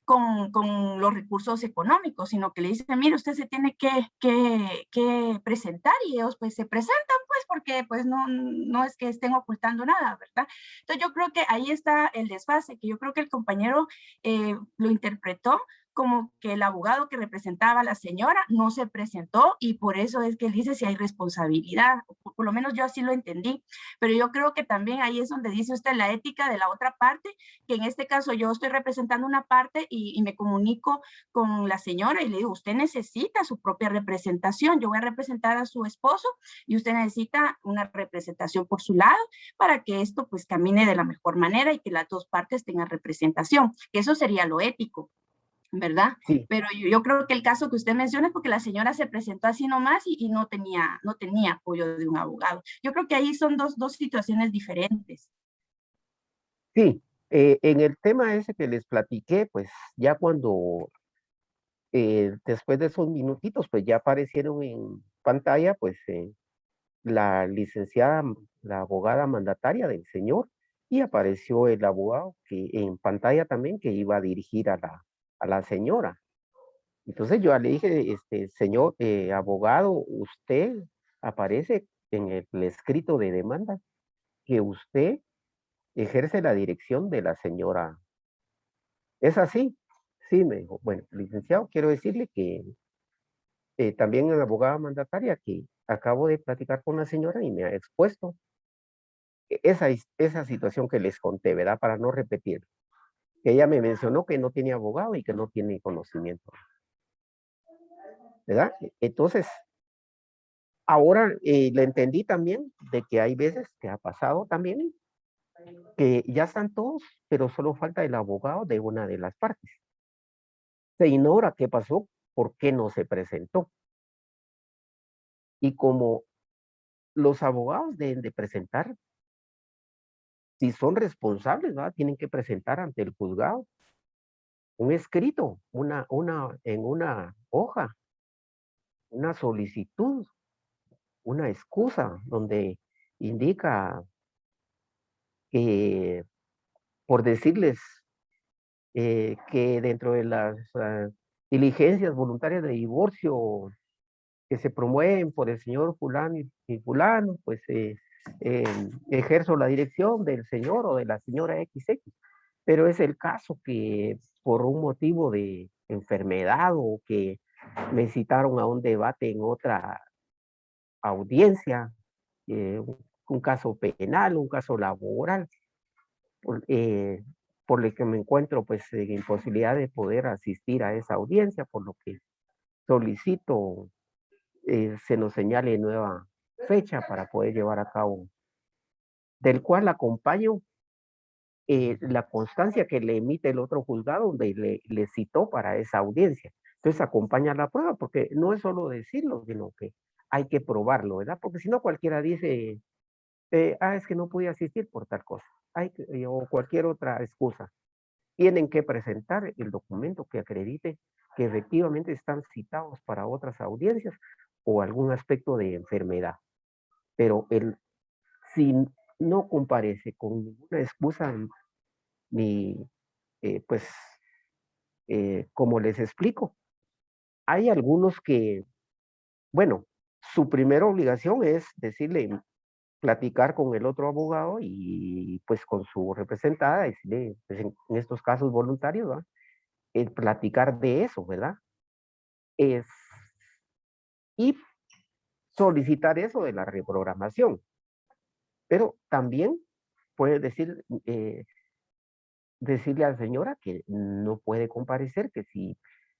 con los recursos económicos, sino que le dicen, mire, usted se tiene que presentar y ellos pues se presentan pues porque pues no es que estén ocultando nada, ¿verdad? Entonces yo creo que ahí está el desfase, que yo creo que el compañero lo interpretó como que el abogado que representaba a la señora no se presentó y por eso es que él dice si hay responsabilidad, por lo menos yo así lo entendí, pero yo creo que también ahí es donde dice usted la ética de la otra parte, que en este caso yo estoy representando una parte y me comunico con la señora y le digo, usted necesita su propia representación, yo voy a representar a su esposo y usted necesita una representación por su lado para que esto pues camine de la mejor manera y que las dos partes tengan representación, que eso sería lo ético, ¿verdad? Sí. Pero yo creo que el caso que usted menciona es porque la señora se presentó así nomás y no tenía apoyo de un abogado. Yo creo que ahí son dos situaciones diferentes. Sí, en el tema ese que les platiqué, pues ya cuando después de esos minutitos, pues ya aparecieron en pantalla, pues la licenciada, la abogada mandataria del señor, y apareció el abogado que en pantalla también que iba a dirigir a la señora. Entonces yo le dije, señor abogado, usted aparece en el escrito de demanda que usted ejerce la dirección de la señora. ¿Es así? Sí, me dijo, bueno, licenciado, quiero decirle que también la abogada mandataria que acabo de platicar con la señora y me ha expuesto esa situación que les conté, ¿verdad? Para no repetir. Que ella me mencionó que no tiene abogado y que no tiene conocimiento, ¿verdad? Entonces, ahora le entendí también de que hay veces que ha pasado también que ya están todos, pero solo falta el abogado de una de las partes. Se ignora qué pasó, por qué no se presentó. Y como los abogados deben de presentar, si son responsables, ¿verdad? Tienen que presentar ante el juzgado un escrito, en una hoja, una solicitud, una excusa donde indica que, por decirles, que dentro de las diligencias voluntarias de divorcio que se promueven por el señor fulano y fulano, pues ejerzo la dirección del señor o de la señora XX. Pero es el caso que por un motivo de enfermedad o que me citaron a un debate en otra audiencia, un caso penal, un caso laboral, por el que me encuentro pues en imposibilidad de poder asistir a esa audiencia, por lo que solicito se nos señale nueva fecha para poder llevar a cabo, del cual acompaño la constancia que le emite el otro juzgado donde le citó para esa audiencia. Entonces acompaña la prueba, porque no es solo decirlo, sino que hay que probarlo, ¿verdad? Porque si no cualquiera dice, es que no pude asistir por tal cosa, o cualquier otra excusa. Tienen que presentar el documento que acredite que efectivamente están citados para otras audiencias o algún aspecto de enfermedad. Pero si no comparece con ninguna excusa, ni pues, como les explico, hay algunos que, bueno, su primera obligación es decirle, platicar con el otro abogado y pues con su representada, decirle, pues, en estos casos voluntarios, ¿verdad? Platicar de eso, ¿verdad? Es, y solicitar eso de la reprogramación. Pero también puede decirle a la señora que no puede comparecer, que si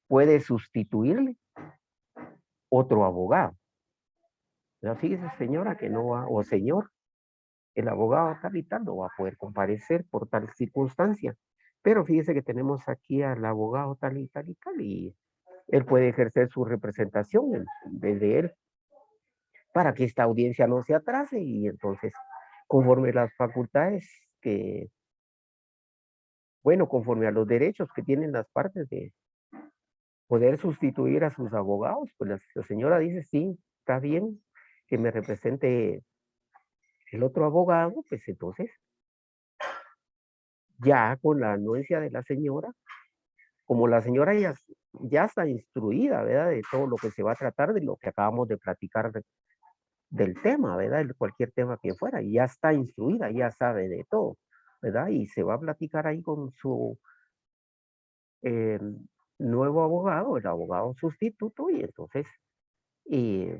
puede sustituirle otro abogado. Pero fíjese, señora, que no va, o señor, el abogado tal y tal no va a poder comparecer por tal circunstancia. Pero fíjese que tenemos aquí al abogado tal y tal y tal, y él puede ejercer su representación desde él para que esta audiencia no se atrase y entonces, conforme las facultades que, bueno, conforme a los derechos que tienen las partes de poder sustituir a sus abogados, pues la señora dice, sí, está bien que me represente el otro abogado, pues entonces, ya con la anuencia de la señora, como la señora ya está instruida, ¿verdad? De todo lo que se va a tratar, de lo que acabamos de platicar del tema, ¿verdad? De cualquier tema que fuera, y ya está instruida, ya sabe de todo, ¿verdad? Y se va a platicar ahí con su eh, nuevo abogado, el abogado sustituto, y entonces, eh,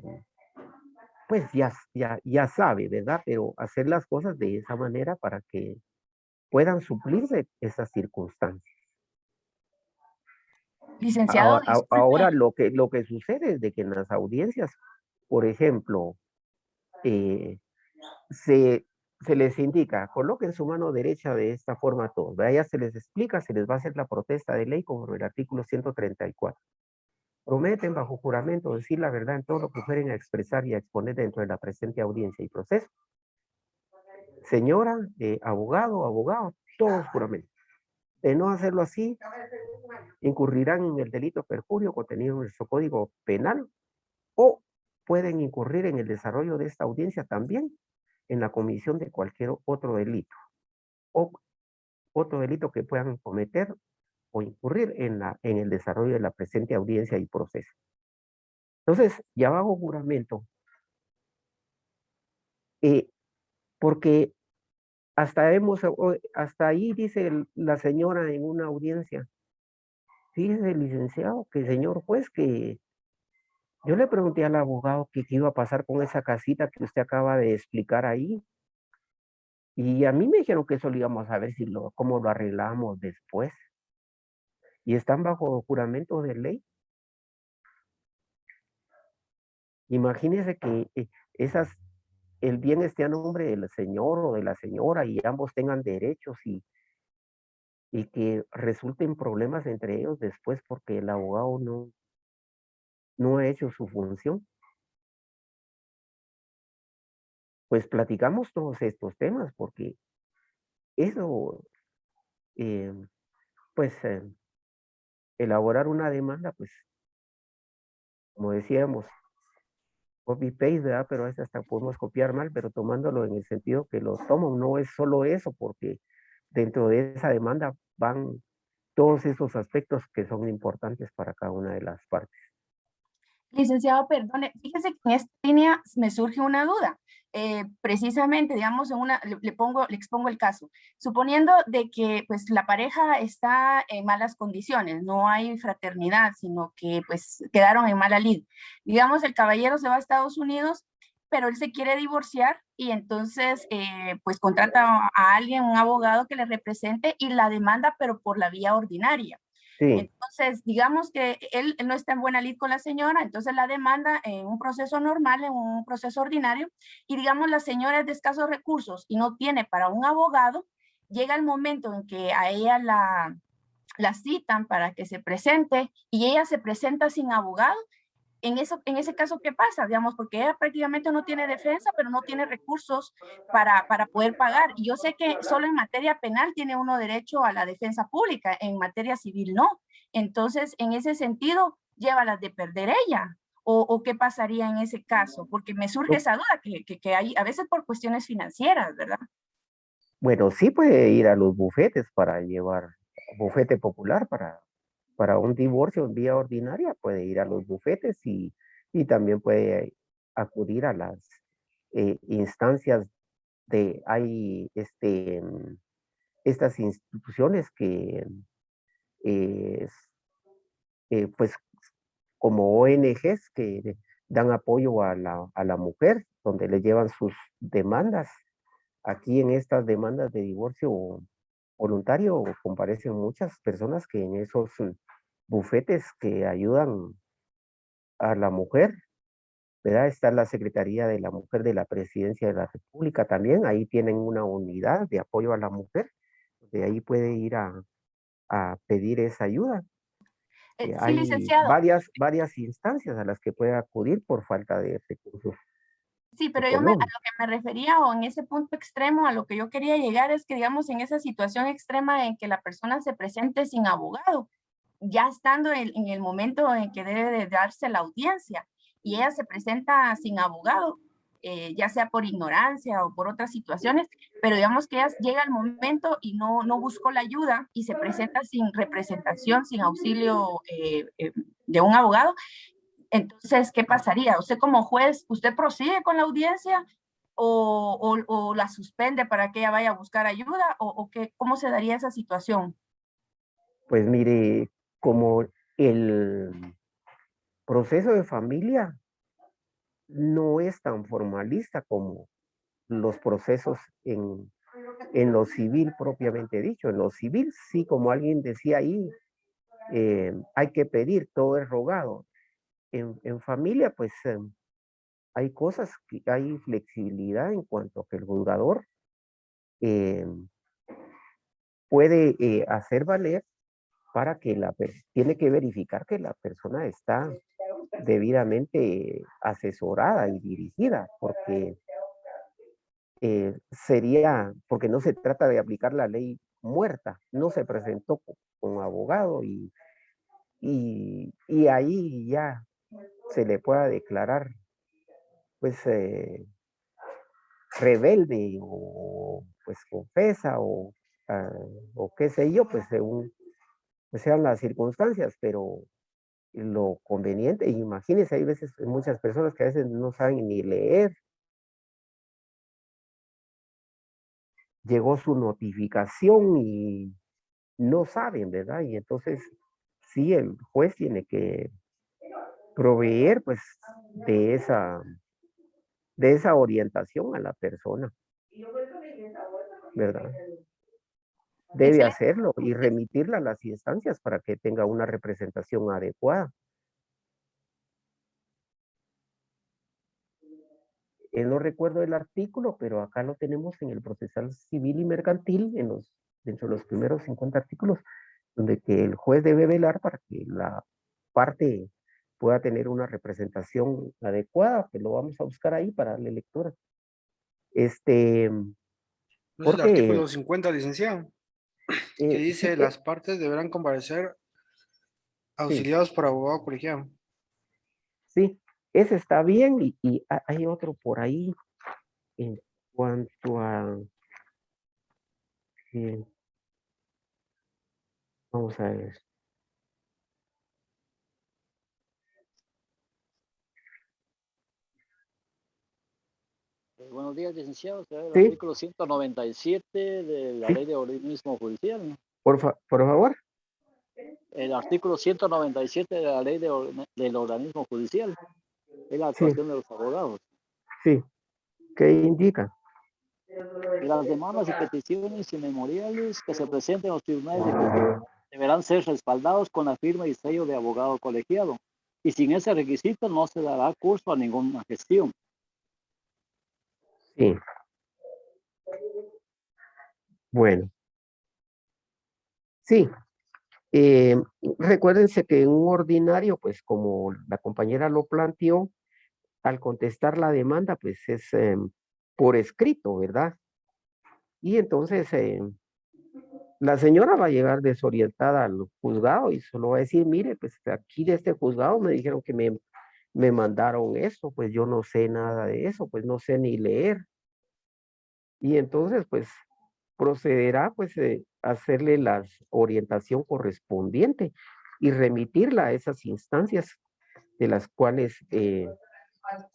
pues ya sabe, ¿verdad? Pero hacer las cosas de esa manera para que puedan suplirse esas circunstancias. Licenciado, Ahora disculpe. lo que sucede es de que en las audiencias, por ejemplo, eh, se, se les indica, coloquen su mano derecha de esta forma todos, ¿verdad? Ya se les explica, se les va a hacer la protesta de ley como el artículo 134. Prometen bajo juramento decir la verdad en todo lo que fueren a expresar y a exponer dentro de la presente audiencia y proceso. Señora, abogado, todos juramentos. De no hacerlo así, incurrirán en el delito perjurio contenido en nuestro Código Penal o pueden incurrir en el desarrollo de esta audiencia también en la comisión de cualquier otro delito o otro delito que puedan cometer o incurrir en el desarrollo de la presente audiencia y proceso. Entonces, ya bajo juramento, porque hasta ahí dice la señora en una audiencia Fíjese, licenciado, que señor juez, que yo le pregunté al abogado que qué iba a pasar con esa casita que usted acaba de explicar ahí. Y a mí me dijeron que eso lo íbamos a ver si cómo lo arreglamos después. Y están bajo juramento de ley. Imagínese que el bien esté a nombre del señor o de la señora y ambos tengan derechos y que resulten problemas entre ellos después porque el abogado no ha hecho su función. Pues platicamos todos estos temas porque eso, eh, pues elaborar una demanda, pues como decíamos, copy-paste, ¿verdad? Pero a veces hasta podemos copiar mal, pero tomándolo en el sentido que lo tomo, no es solo eso, porque dentro de esa demanda van todos esos aspectos que son importantes para cada una de las partes. Licenciado, perdone, fíjese que en esta línea me surge una duda. Precisamente, digamos, le expongo el caso. Suponiendo de que pues la pareja está en malas condiciones, no hay fraternidad, sino que pues quedaron en mala lid. Digamos, el caballero se va a Estados Unidos, pero él se quiere divorciar y entonces pues contrata a alguien, un abogado que le represente y la demanda, pero por la vía ordinaria. Sí, Entonces, digamos que él no está en buena lid con la señora, entonces la demanda en un proceso normal, en un proceso ordinario, y digamos la señora es de escasos recursos y no tiene para un abogado, llega el momento en que a ella la citan para que se presente y ella se presenta sin abogado. En ese caso, ¿qué pasa? Digamos, porque ella prácticamente no tiene defensa, pero no tiene recursos para poder pagar. Y yo sé que solo en materia penal tiene uno derecho a la defensa pública, en materia civil no. Entonces, en ese sentido, llévalas de perder ella. ¿O qué pasaría en ese caso? Porque me surge no, esa duda que hay a veces por cuestiones financieras, ¿verdad? bueno, sí puede ir a los bufetes para llevar, bufete popular para un divorcio en vía ordinaria, puede ir a los bufetes y también puede acudir a las instancias hay estas instituciones que eh, pues como ONGs que dan apoyo a la mujer, donde le llevan sus demandas. Aquí en estas demandas de divorcio voluntario comparecen muchas personas que en esos bufetes que ayudan a la mujer, ¿verdad? Está la Secretaría de la Mujer de la Presidencia de la República también, ahí tienen una unidad de apoyo a la mujer, de ahí puede ir a pedir esa ayuda. Sí, Hay licenciado. varias instancias a las que puede acudir por falta de recursos Sí, pero a lo económicos. que me refería o en ese punto extremo a lo que yo quería llegar es que, digamos, en esa situación extrema en que la persona se presente sin abogado, ya estando en el momento en que debe de darse la audiencia y ella se presenta sin abogado, ya sea por ignorancia o por otras situaciones, pero digamos que ella llega al momento y no buscó la ayuda y se presenta sin representación, sin auxilio de un abogado. Entonces, ¿qué pasaría? Usted como juez, ¿usted prosigue con la audiencia o la suspende para que ella vaya a buscar ayuda o qué, cómo se daría esa situación? Pues mire, como el proceso de familia no es tan formalista como los procesos en lo civil propiamente dicho. En lo civil, sí, como alguien decía ahí, hay que pedir, todo es rogado. En familia, pues hay cosas que hay flexibilidad en cuanto a que el juzgador eh, puede hacer valer para que tiene que verificar que la persona está debidamente asesorada y dirigida, porque porque no se trata de aplicar la ley muerta, no se presentó con abogado y ahí ya se le pueda declarar pues rebelde o pues confesa o qué sé yo, pues según pues, sean las circunstancias, pero lo conveniente, imagínense, hay veces muchas personas que a veces no saben ni leer, llegó su notificación y no saben, ¿verdad? Y entonces sí, el juez tiene que proveer pues de esa orientación a la persona, ¿verdad? Debe Excelente. hacerlo y remitirla a las instancias para que tenga una representación adecuada. No recuerdo el artículo, pero acá lo tenemos en el procesal civil y mercantil, dentro de los primeros 50 artículos, donde que el juez debe velar para que la parte pueda tener una representación adecuada, que lo vamos a buscar ahí para darle lectura. No es el Porque artículo 50, licenciado, que sí, dice las partes deberán comparecer auxiliados por abogado colegiado. sí, ese está bien y hay otro por ahí en cuanto a, eh, vamos a ver. Buenos días, licenciado. Será el Sí, artículo 197 de la sí, ley de organismo judicial, ¿no? por favor. El artículo 197 de la ley del organismo judicial es la Sí, actuación de los abogados. sí. ¿Qué indica? Las demandas y peticiones y memoriales que se presenten en los tribunales de justicia deberán ser respaldados con la firma y sello de abogado colegiado. Y sin ese requisito no se dará curso a ninguna gestión. Sí. Bueno, sí. Recuérdense que en un ordinario, pues como la compañera lo planteó, al contestar la demanda, pues es por escrito, ¿verdad? Y entonces la señora va a llegar desorientada al juzgado y solo va a decir, mire, pues aquí de este juzgado me dijeron que me mandaron eso, pues yo no sé nada de eso, pues no sé ni leer. Y entonces, pues procederá pues a hacerle la orientación correspondiente y remitirla a esas instancias de las cuales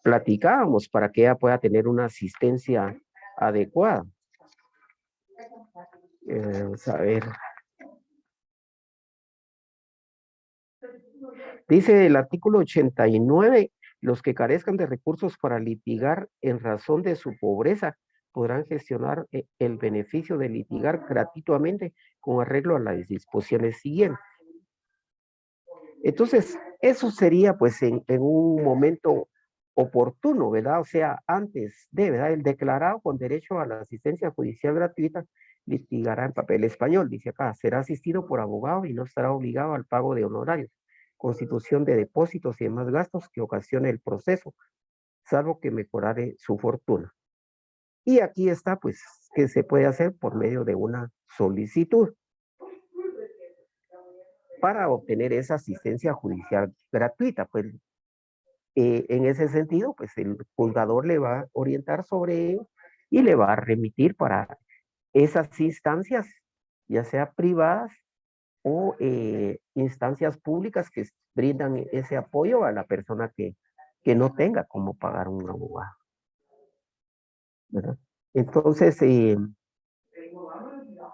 platicábamos para que ella pueda tener una asistencia adecuada. Vamos a ver. Dice el artículo 89, los que carezcan de recursos para litigar en razón de su pobreza podrán gestionar el beneficio de litigar gratuitamente con arreglo a las disposiciones siguientes. Entonces, eso sería pues en un momento oportuno, ¿verdad? O sea, antes de, ¿verdad? El declarado con derecho a la asistencia judicial gratuita litigará en papel español, dice acá, será asistido por abogado y no estará obligado al pago de honorarios, constitución de depósitos y demás gastos que ocasione el proceso, salvo que mejorare su fortuna. Y aquí está, pues, que se puede hacer por medio de una solicitud para obtener esa asistencia judicial gratuita. Pues en ese sentido, pues el juzgador le va a orientar sobre ello y le va a remitir para esas instancias, ya sea privadas o instancias públicas que brindan ese apoyo a la persona que no tenga cómo pagar un abogado, ¿verdad? Entonces,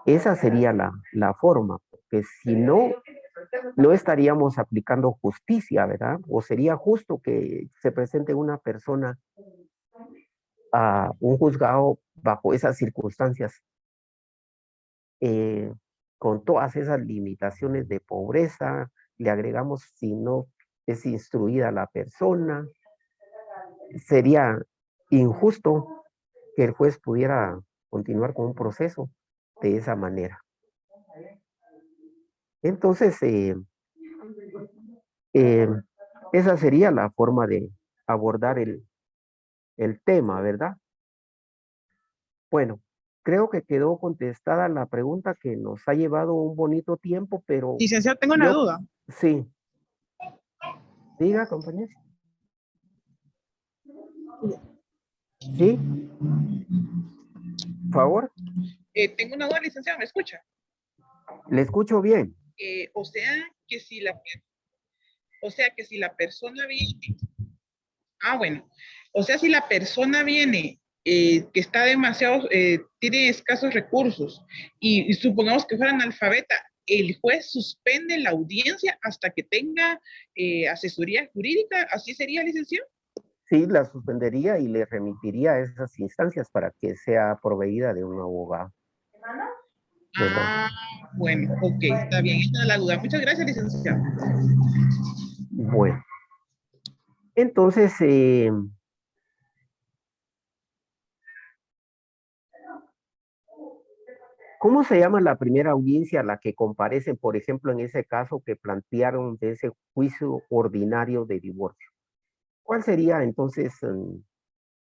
esa sería la forma, porque si no, no estaríamos aplicando justicia, ¿verdad? O sería justo que se presente una persona a un juzgado bajo esas circunstancias, con todas esas limitaciones de pobreza, le agregamos si no es instruida la persona, sería injusto que el juez pudiera continuar con un proceso de esa manera. Entonces, esa sería la forma de abordar el tema, ¿verdad? Bueno, creo que quedó contestada la pregunta que nos ha llevado un bonito tiempo, pero Licenciado, tengo una duda. Sí. Diga, compañero. Sí. Por favor. Tengo una duda, licenciado, ¿me escucha? Le escucho bien. O sea que si la persona viene, bueno, o sea, si la persona viene que está demasiado, tiene escasos recursos y supongamos que fuera analfabeta, el juez suspende la audiencia hasta que tenga asesoría jurídica. ¿Así sería, licenciado? Sí, la suspendería y le remitiría a esas instancias para que sea proveída de un abogado. ¿Verdad? Ah, bueno, ok, está bien, esta es la duda. Muchas gracias, licenciado. Bueno, entonces, ¿cómo se llama la primera audiencia a la que comparecen, por ejemplo, en ese caso que plantearon de ese juicio ordinario de divorcio? ¿Cuál sería entonces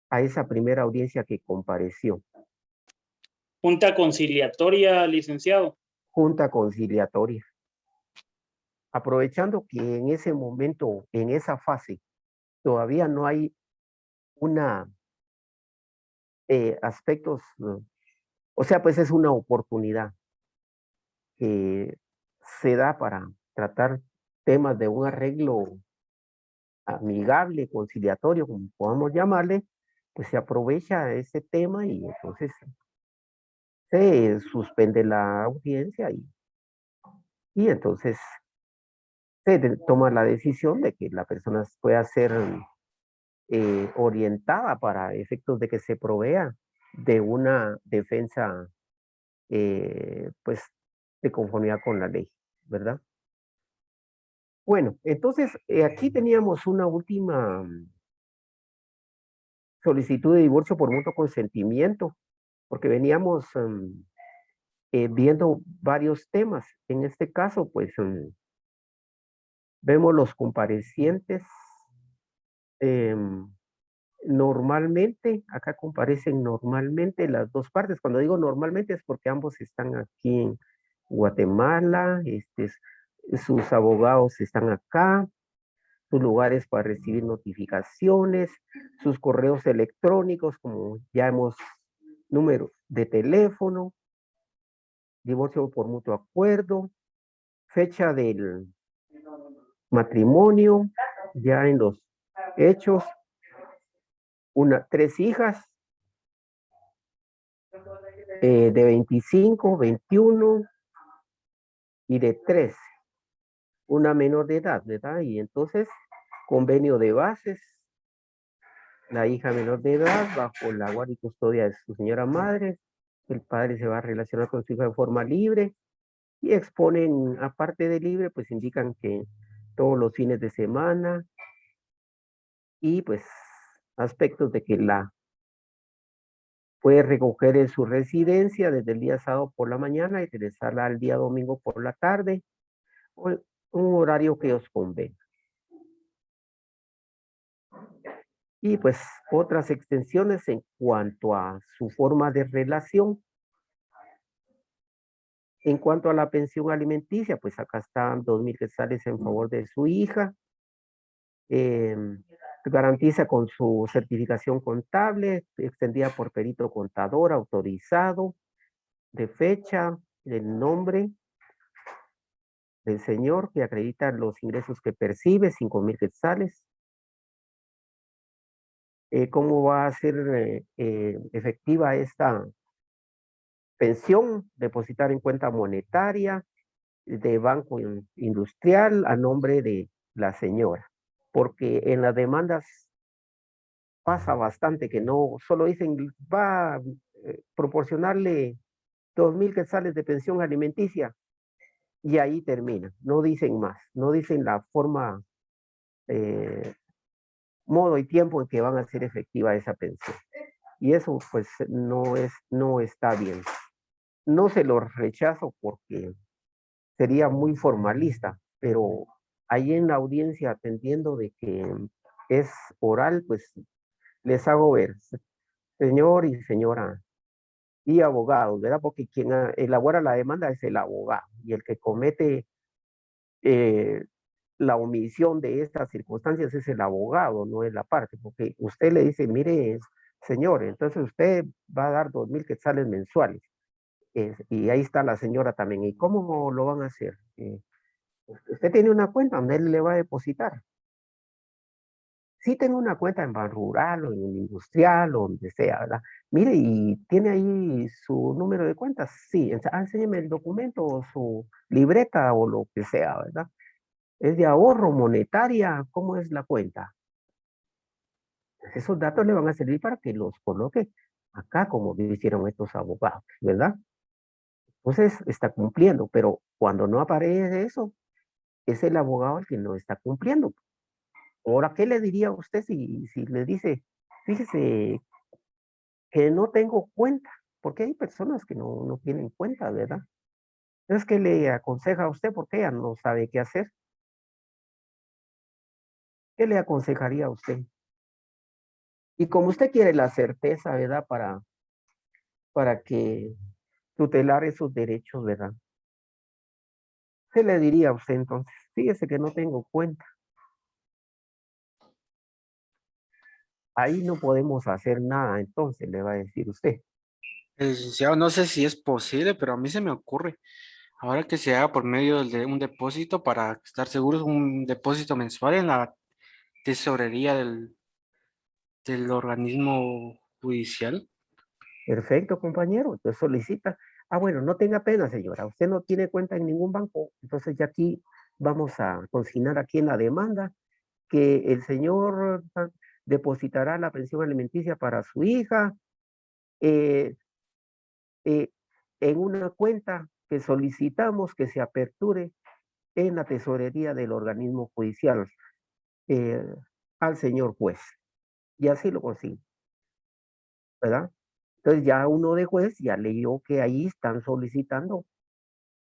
a esa primera audiencia que compareció? Junta conciliatoria, licenciado. Junta conciliatoria. Aprovechando que en ese momento, en esa fase, todavía no hay una aspectos, o sea, pues es una oportunidad que se da para tratar temas de un arreglo amigable, conciliatorio, como podamos llamarle, pues se aprovecha ese tema y entonces se suspende la audiencia y entonces se toma la decisión de que la persona pueda ser orientada para efectos de que se provea de una defensa pues de conformidad con la ley, ¿verdad? Bueno, entonces aquí teníamos una última solicitud de divorcio por mutuo consentimiento, porque veníamos viendo varios temas. En este caso, pues vemos los comparecientes. Normalmente, acá comparecen normalmente las dos partes. Cuando digo normalmente es porque ambos están aquí en Guatemala, sus abogados están acá, sus lugares para recibir notificaciones, sus correos electrónicos, como ya hemos, números de teléfono, divorcio por mutuo acuerdo, fecha del matrimonio, ya en los hechos, tres hijas de 25, 21 y de 13, una menor de edad, ¿verdad? Y entonces, convenio de bases, la hija menor de edad bajo la guardia y custodia de su señora madre, el padre se va a relacionar con su hija de forma libre y exponen, aparte de libre, pues indican que todos los fines de semana y pues aspectos de que la puede recoger en su residencia desde el día sábado por la mañana y regresarla al día domingo por la tarde, o un horario que os convenga. Y pues otras extensiones en cuanto a su forma de relación. En cuanto a la pensión alimenticia, pues acá están 2,000 quetzales en favor de su hija. Garantiza con su certificación contable, extendida por perito contador autorizado, de fecha, del nombre del señor que acredita los ingresos que percibe, 5,000 quetzales. ¿Cómo va a ser efectiva esta pensión? Depositar en cuenta monetaria de banco industrial a nombre de la señora. Porque en las demandas pasa bastante que no, solo dicen va a proporcionarle 2,000 quetzales de pensión alimenticia y ahí termina, no dicen más, no dicen la forma, modo y tiempo en que van a ser efectiva esa pensión. Y eso pues no está bien. No se lo rechazo porque sería muy formalista, pero ahí en la audiencia atendiendo de que es oral, pues les hago ver, señor y señora, y abogados, ¿verdad? Porque quien elabora la demanda es el abogado y el que comete la omisión de estas circunstancias es el abogado, no es la parte, porque usted le dice, mire, señor, entonces usted va a dar 2,000 quetzales mensuales. Y ahí está la señora también. ¿Y cómo lo van a hacer? Usted tiene una cuenta donde él le va a depositar. sí tengo una cuenta en Banrural o en un industrial o donde sea, ¿verdad? Mire, y tiene ahí su número de cuenta, sí, enséñeme el documento o su libreta o lo que sea, ¿verdad? ¿Es de ahorro monetaria? ¿Cómo es la cuenta? Esos datos le van a servir para que los coloque acá, como hicieron estos abogados, ¿verdad? Entonces está cumpliendo, pero cuando no aparece eso, es el abogado el que no está cumpliendo. Ahora, ¿qué le diría a usted si le dice, fíjese que no tengo cuenta? Porque hay personas que no tienen cuenta, ¿verdad? Entonces, ¿qué le aconseja a usted? Porque ella no sabe qué hacer. ¿Qué le aconsejaría a usted? Y como usted quiere la certeza, ¿verdad? Para que tutelar esos derechos, ¿verdad? ¿Qué le diría a usted entonces? Fíjese que no tengo cuenta. Ahí no podemos hacer nada, entonces le va a decir usted. Licenciado, no sé si es posible, pero a mí se me ocurre. Ahora que se haga por medio de un depósito para estar seguros, un depósito mensual en la tesorería del organismo judicial. Perfecto, compañero. Entonces solicita. Ah, bueno, no tenga pena, señora. Usted no tiene cuenta en ningún banco. Entonces ya aquí vamos a consignar aquí en la demanda que el señor depositará la pensión alimenticia para su hija eh, eh, en una cuenta que solicitamos que se aperture en la tesorería del organismo judicial eh, al señor juez. Y así lo consigue, ¿verdad? Entonces ya uno de juez ya leyó que ahí están solicitando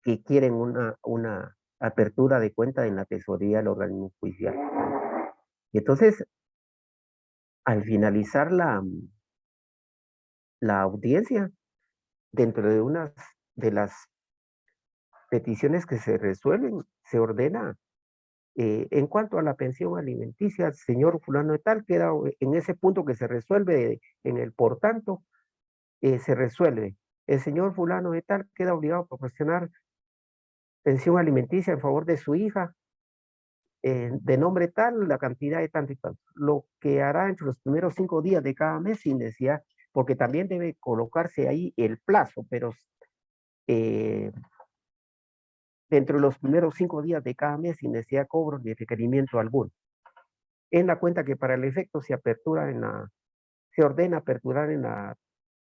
que quieren una apertura de cuenta en la tesorería del organismo judicial. Y entonces, al finalizar la audiencia, dentro de unas de las peticiones que se resuelven, se ordena en cuanto a la pensión alimenticia, señor fulano de tal, queda en ese punto que se resuelve en el por tanto, se resuelve. El señor fulano de tal queda obligado a proporcionar pensión alimenticia en favor de su hija, de nombre tal, la cantidad de tanto y tanto. Lo que hará entre los primeros 5 días de cada mes sin necesidad, porque también debe colocarse ahí el plazo, pero dentro de los primeros 5 días de cada mes sin necesidad de cobro ni requerimiento alguno. En la cuenta que para el efecto se ordena aperturar en la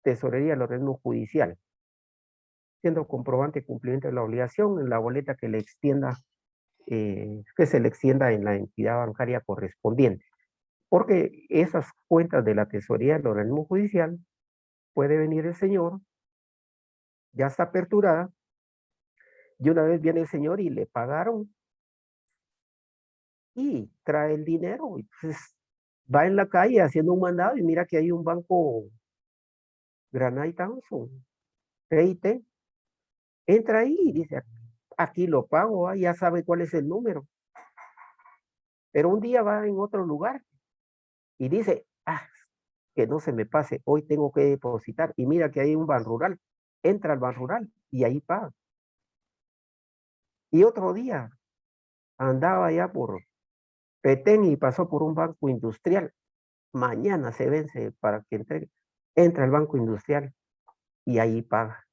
tesorería del organismo judicial, siendo comprobante cumplimiento de la obligación en la boleta que le extienda, que se le extienda en la entidad bancaria correspondiente. Porque esas cuentas de la tesorería del organismo judicial, puede venir el señor, ya está aperturada, y una vez viene el señor y le pagaron, y trae el dinero, y pues va en la calle haciendo un mandado, y mira que hay un banco Granite Thompson, PIT, entra ahí y dice, aquí lo pago, ya sabe cuál es el número. Pero un día va en otro lugar y dice, que no se me pase, hoy tengo que depositar. Y mira que hay un Banrural, entra al Banrural y ahí paga. Y otro día andaba ya por Petén y pasó por un banco industrial. Mañana se vence para que entregue. Entra al banco industrial y ahí paga.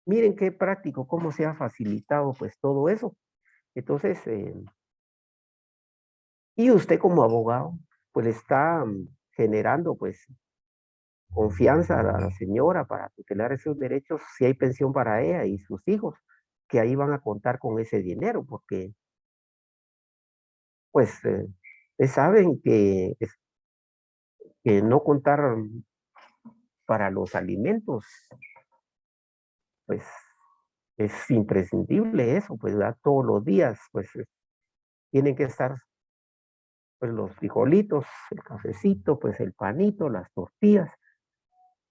Miren qué práctico, cómo se ha facilitado pues todo eso. Entonces, y usted como abogado, pues le está generando pues confianza a la señora para tutelar esos derechos si hay pensión para ella y sus hijos, que ahí van a contar con ese dinero, porque pues saben que no contar para los alimentos, pues es imprescindible eso, pues ¿verdad? Todos los días, pues tienen que estar pues los frijolitos, el cafecito, pues el panito, las tortillas,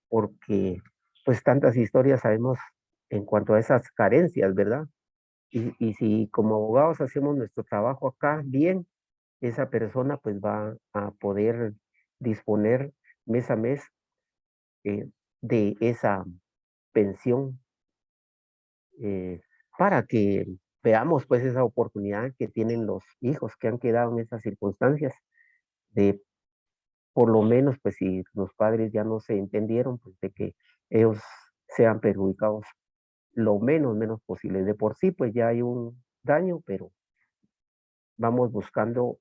porque pues tantas historias sabemos en cuanto a esas carencias, ¿verdad? Y si como abogados hacemos nuestro trabajo acá bien, esa persona pues va a poder disponer mes a mes de esa pensión para que veamos pues esa oportunidad que tienen los hijos que han quedado en esas circunstancias de por lo menos, pues si los padres ya no se entendieron, pues de que ellos sean perjudicados lo menos posible. De por sí, pues ya hay un daño, pero vamos buscando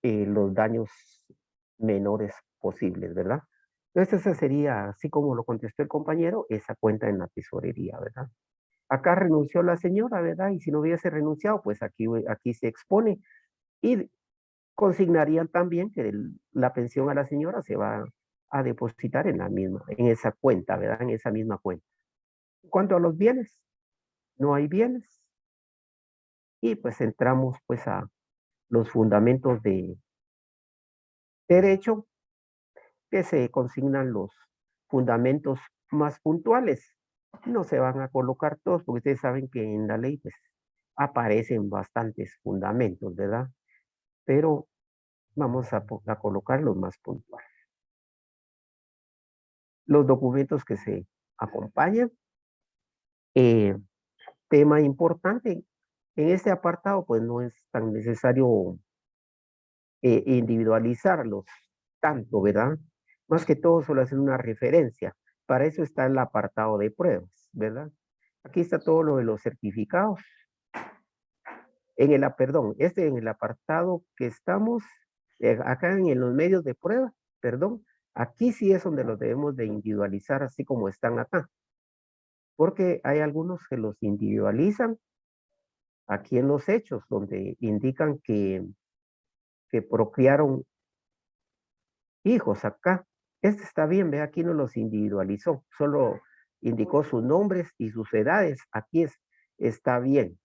los daños menores posibles, ¿verdad? Entonces esa sería, así como lo contestó el compañero, esa cuenta en la tesorería, ¿verdad? Acá renunció la señora, ¿verdad? Y si no hubiese renunciado, pues aquí se expone y consignarían también que la pensión a la señora se va a depositar en la misma, en esa cuenta, ¿verdad? En esa misma cuenta. En cuanto a los bienes, no hay bienes. Y pues entramos pues a los fundamentos de derecho, que se consignan los fundamentos más puntuales. No se van a colocar todos, porque ustedes saben que en la ley pues aparecen bastantes fundamentos, ¿verdad? Pero vamos a colocar los más puntuales. Los documentos que se acompañan. Tema importante, en este apartado pues no es tan necesario individualizarlos tanto, ¿verdad? Más que todo solo hacer una referencia. Para eso está el apartado de pruebas, ¿verdad? Aquí está todo lo de los certificados. Perdón, en el apartado que estamos, acá en los medios de prueba, perdón, aquí sí es donde los debemos de individualizar así como están acá. Porque hay algunos que los individualizan aquí en los hechos, donde indican que procrearon hijos acá. Este está bien, ve, aquí no los individualizó, solo indicó sus nombres y sus edades. Aquí está bien.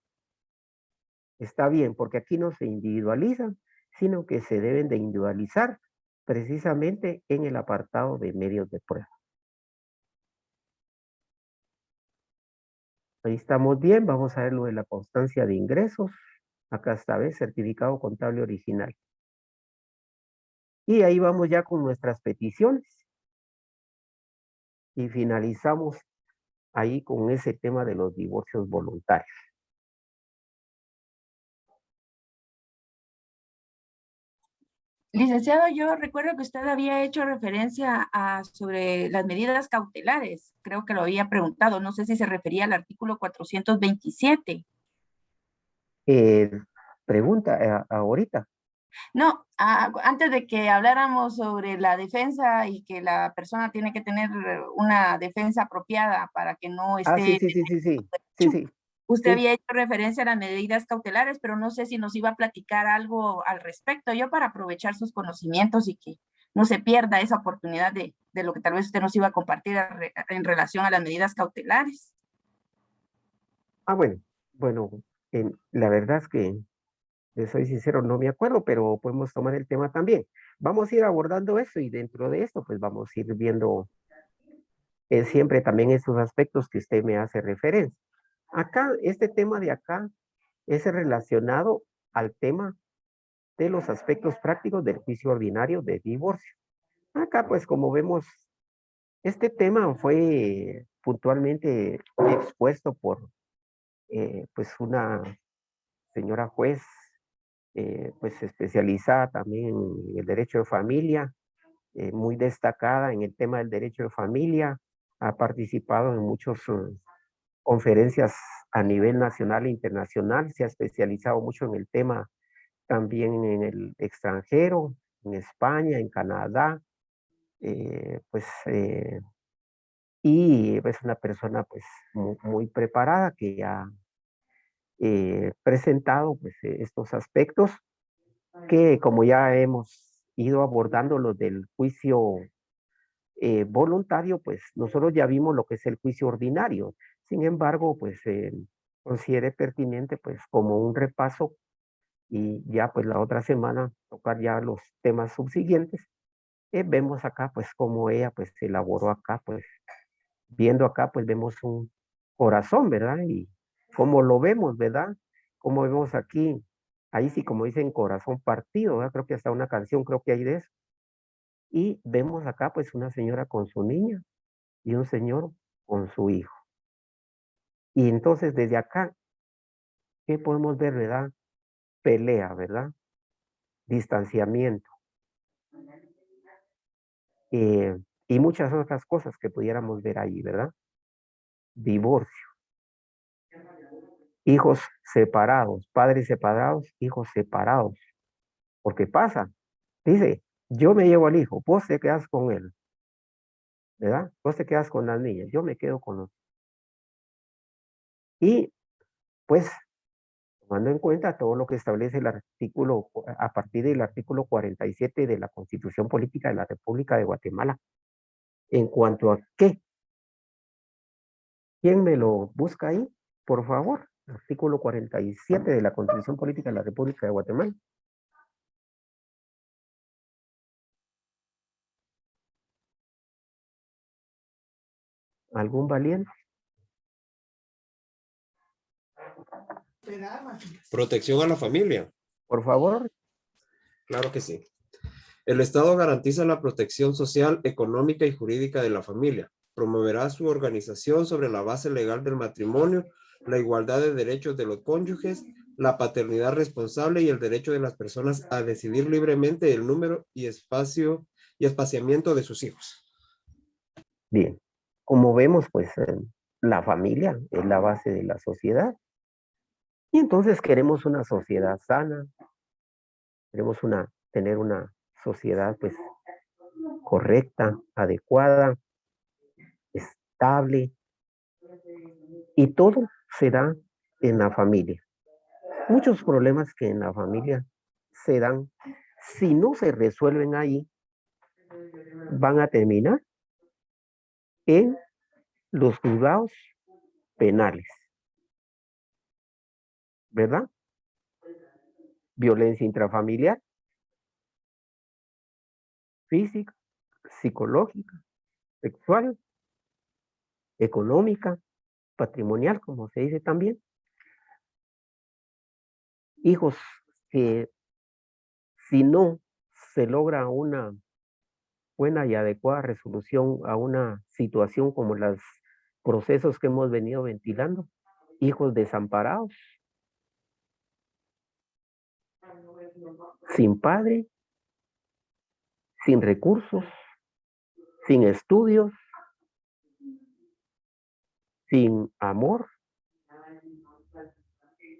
Está bien, porque aquí no se individualizan, sino que se deben de individualizar precisamente en el apartado de medios de prueba. Ahí estamos bien, vamos a ver lo de la constancia de ingresos. Acá está, ¿ves? Certificado contable original. Y ahí vamos ya con nuestras peticiones. Y finalizamos ahí con ese tema de los divorcios voluntarios. Licenciado, yo recuerdo que usted había hecho referencia sobre las medidas cautelares. Creo que lo había preguntado. No sé si se refería al artículo 427. Pregunta ahorita. No, antes de que habláramos sobre la defensa y que la persona tiene que tener una defensa apropiada para que no esté... Sí. Usted había hecho referencia a las medidas cautelares, pero no sé si nos iba a platicar algo al respecto, yo para aprovechar sus conocimientos y que no se pierda esa oportunidad de lo que tal vez usted nos iba a compartir en relación a las medidas cautelares. Bueno, la verdad es que, les soy sincero, no me acuerdo, pero podemos tomar el tema también. Vamos a ir abordando eso y dentro de esto, pues vamos a ir viendo siempre también esos aspectos que usted me hace referencia. Acá, este tema de acá es relacionado al tema de los aspectos prácticos del juicio ordinario de divorcio. Acá, pues como vemos, este tema fue puntualmente expuesto por pues una señora juez, pues especializada también en el derecho de familia, muy destacada en el tema del derecho de familia, ha participado en muchas conferencias a nivel nacional e internacional, se ha especializado mucho en el tema también en el extranjero, en España, en Canadá, y es una persona pues muy preparada que ha presentado pues estos aspectos que como ya hemos ido abordando los del juicio voluntario, pues nosotros ya vimos lo que es el juicio ordinario. Sin embargo, pues considere pertinente pues como un repaso y ya pues la otra semana tocar ya los temas subsiguientes. Vemos acá pues cómo ella pues elaboró acá pues viendo acá pues vemos un corazón, ¿verdad? Y cómo lo vemos, ¿verdad? Como vemos aquí, ahí sí como dicen corazón partido, ¿verdad? Creo que hasta una canción creo que hay de eso. Y vemos acá pues una señora con su niña y un señor con su hijo. Y entonces desde acá, ¿qué podemos ver, verdad? Pelea, ¿verdad? distanciamiento, y muchas otras cosas que pudiéramos ver ahí, ¿verdad? Divorcio, hijos separados, padres separados, hijos separados. Porque pasa, dice, yo me llevo al hijo, vos te quedas con él, ¿verdad? Vos te quedas con las niñas, yo me quedo con los. Y pues, tomando en cuenta todo lo que establece el artículo, a partir del artículo 47 de la Constitución Política de la República de Guatemala, en cuanto a qué. ¿Quién me lo busca ahí? Por favor, artículo 47 de la Constitución Política de la República de Guatemala. ¿Algún valiente? Protección a la familia. Por favor. Claro que sí. El Estado garantiza la protección social, económica y jurídica de la familia. Promoverá su organización sobre la base legal del matrimonio, la igualdad de derechos de los cónyuges, la paternidad responsable y el derecho de las personas a decidir libremente el número y espacio y espaciamiento de sus hijos. Bien, como vemos, pues la familia es la base de la sociedad. Y entonces queremos una sociedad sana, queremos tener una sociedad pues correcta, adecuada, estable, y todo se da en la familia. Muchos problemas que en la familia se dan, si no se resuelven ahí, van a terminar en los juzgados penales, ¿verdad? Violencia intrafamiliar, física, psicológica, sexual, económica, patrimonial, como se dice también. Hijos que si no se logra una buena y adecuada resolución a una situación como los procesos que hemos venido ventilando, hijos desamparados, sin padre, sin recursos, sin estudios, sin amor.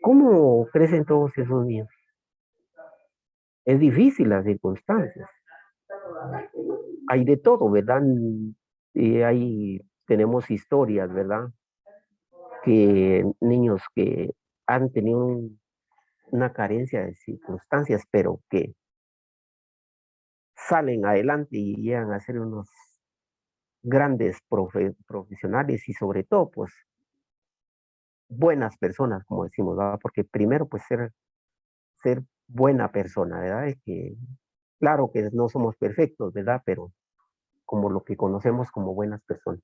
¿Cómo crecen todos esos niños? Es difícil las circunstancias. Hay de todo, ¿verdad? Y tenemos historias, ¿verdad? Que niños que han tenido una carencia de circunstancias, pero que salen adelante y llegan a ser unos grandes profesionales y sobre todo, pues, buenas personas, como decimos, ¿verdad? Porque primero, pues, ser buena persona, ¿verdad? Es que, claro que no somos perfectos, ¿verdad? Pero como lo que conocemos como buenas personas.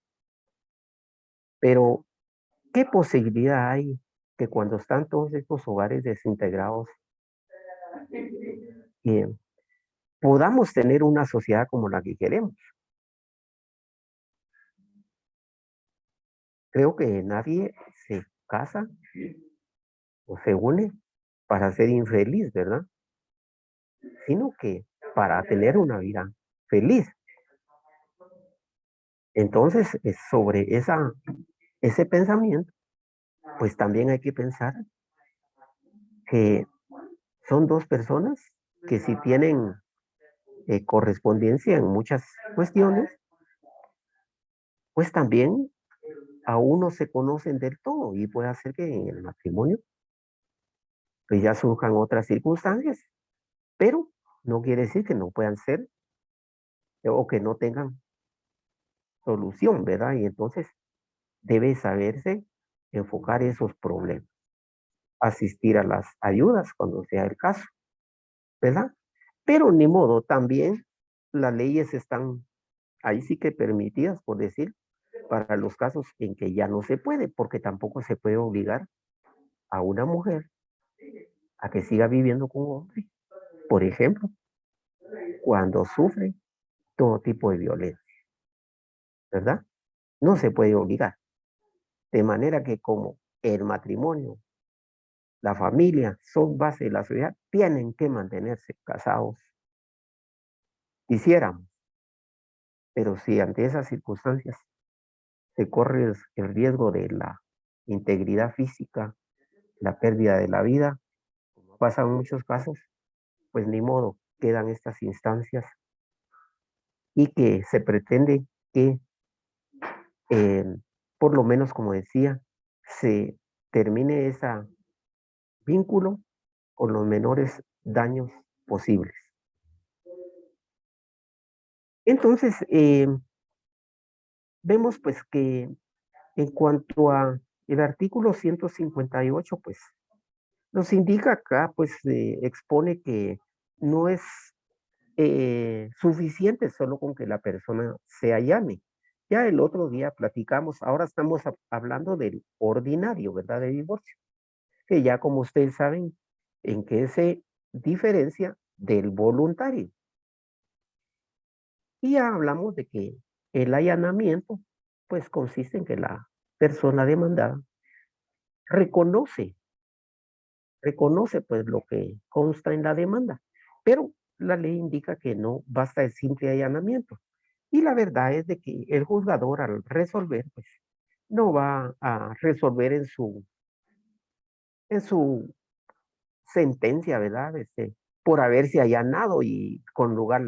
Pero, ¿qué posibilidad hay que cuando están todos estos hogares desintegrados, podamos tener una sociedad como la que queremos? Creo que nadie se casa o se une para ser infeliz, ¿verdad? Sino que para tener una vida feliz. Entonces, sobre ese pensamiento, pues también hay que pensar que son dos personas que si tienen correspondencia en muchas cuestiones, pues también aún no se conocen del todo y puede hacer que en el matrimonio pues ya surjan otras circunstancias, pero no quiere decir que no puedan ser o que no tengan solución, ¿verdad? Y entonces debe saberse enfocar esos problemas, asistir a las ayudas cuando sea el caso, ¿verdad? Pero ni modo, también las leyes están ahí sí que permitidas, por decir, para los casos en que ya no se puede, porque tampoco se puede obligar a una mujer a que siga viviendo con un hombre, por ejemplo, cuando sufre todo tipo de violencia, ¿verdad? No se puede obligar. De manera que como el matrimonio la familia, son base de la sociedad, tienen que mantenerse casados. Quisiéramos, pero si ante esas circunstancias se corre el riesgo de la integridad física, la pérdida de la vida, como pasa en muchos casos, pues ni modo, quedan estas instancias y que se pretende que, por lo menos como decía, se termine ese vínculo con los menores daños posibles. Entonces, vemos pues que en cuanto a el artículo 158, pues nos indica acá, pues expone que no es suficiente solo con que la persona se allane. Ya el otro día platicamos, ahora estamos hablando del ordinario, ¿verdad? De divorcio, que ya como ustedes saben, en qué se diferencia del voluntario. Y ya hablamos de que el allanamiento, pues consiste en que la persona demandada reconoce pues lo que consta en la demanda, pero la ley indica que no basta el simple allanamiento. Y la verdad es de que el juzgador al resolver, pues no va a resolver en su sentencia, ¿verdad? Por haberse allanado y con lugar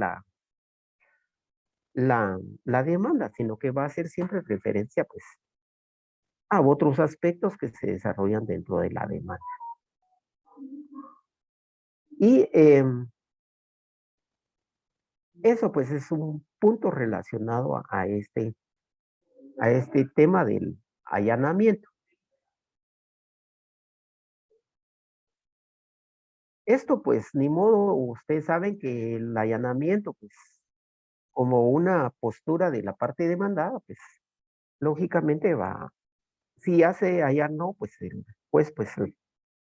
la demanda, sino que va a hacer siempre referencia, pues, a otros aspectos que se desarrollan dentro de la demanda. Y eso pues es un punto relacionado a este tema del allanamiento. Esto pues ni modo, ustedes saben que el allanamiento pues como una postura de la parte demandada pues lógicamente si ya se allanó pues el juez pues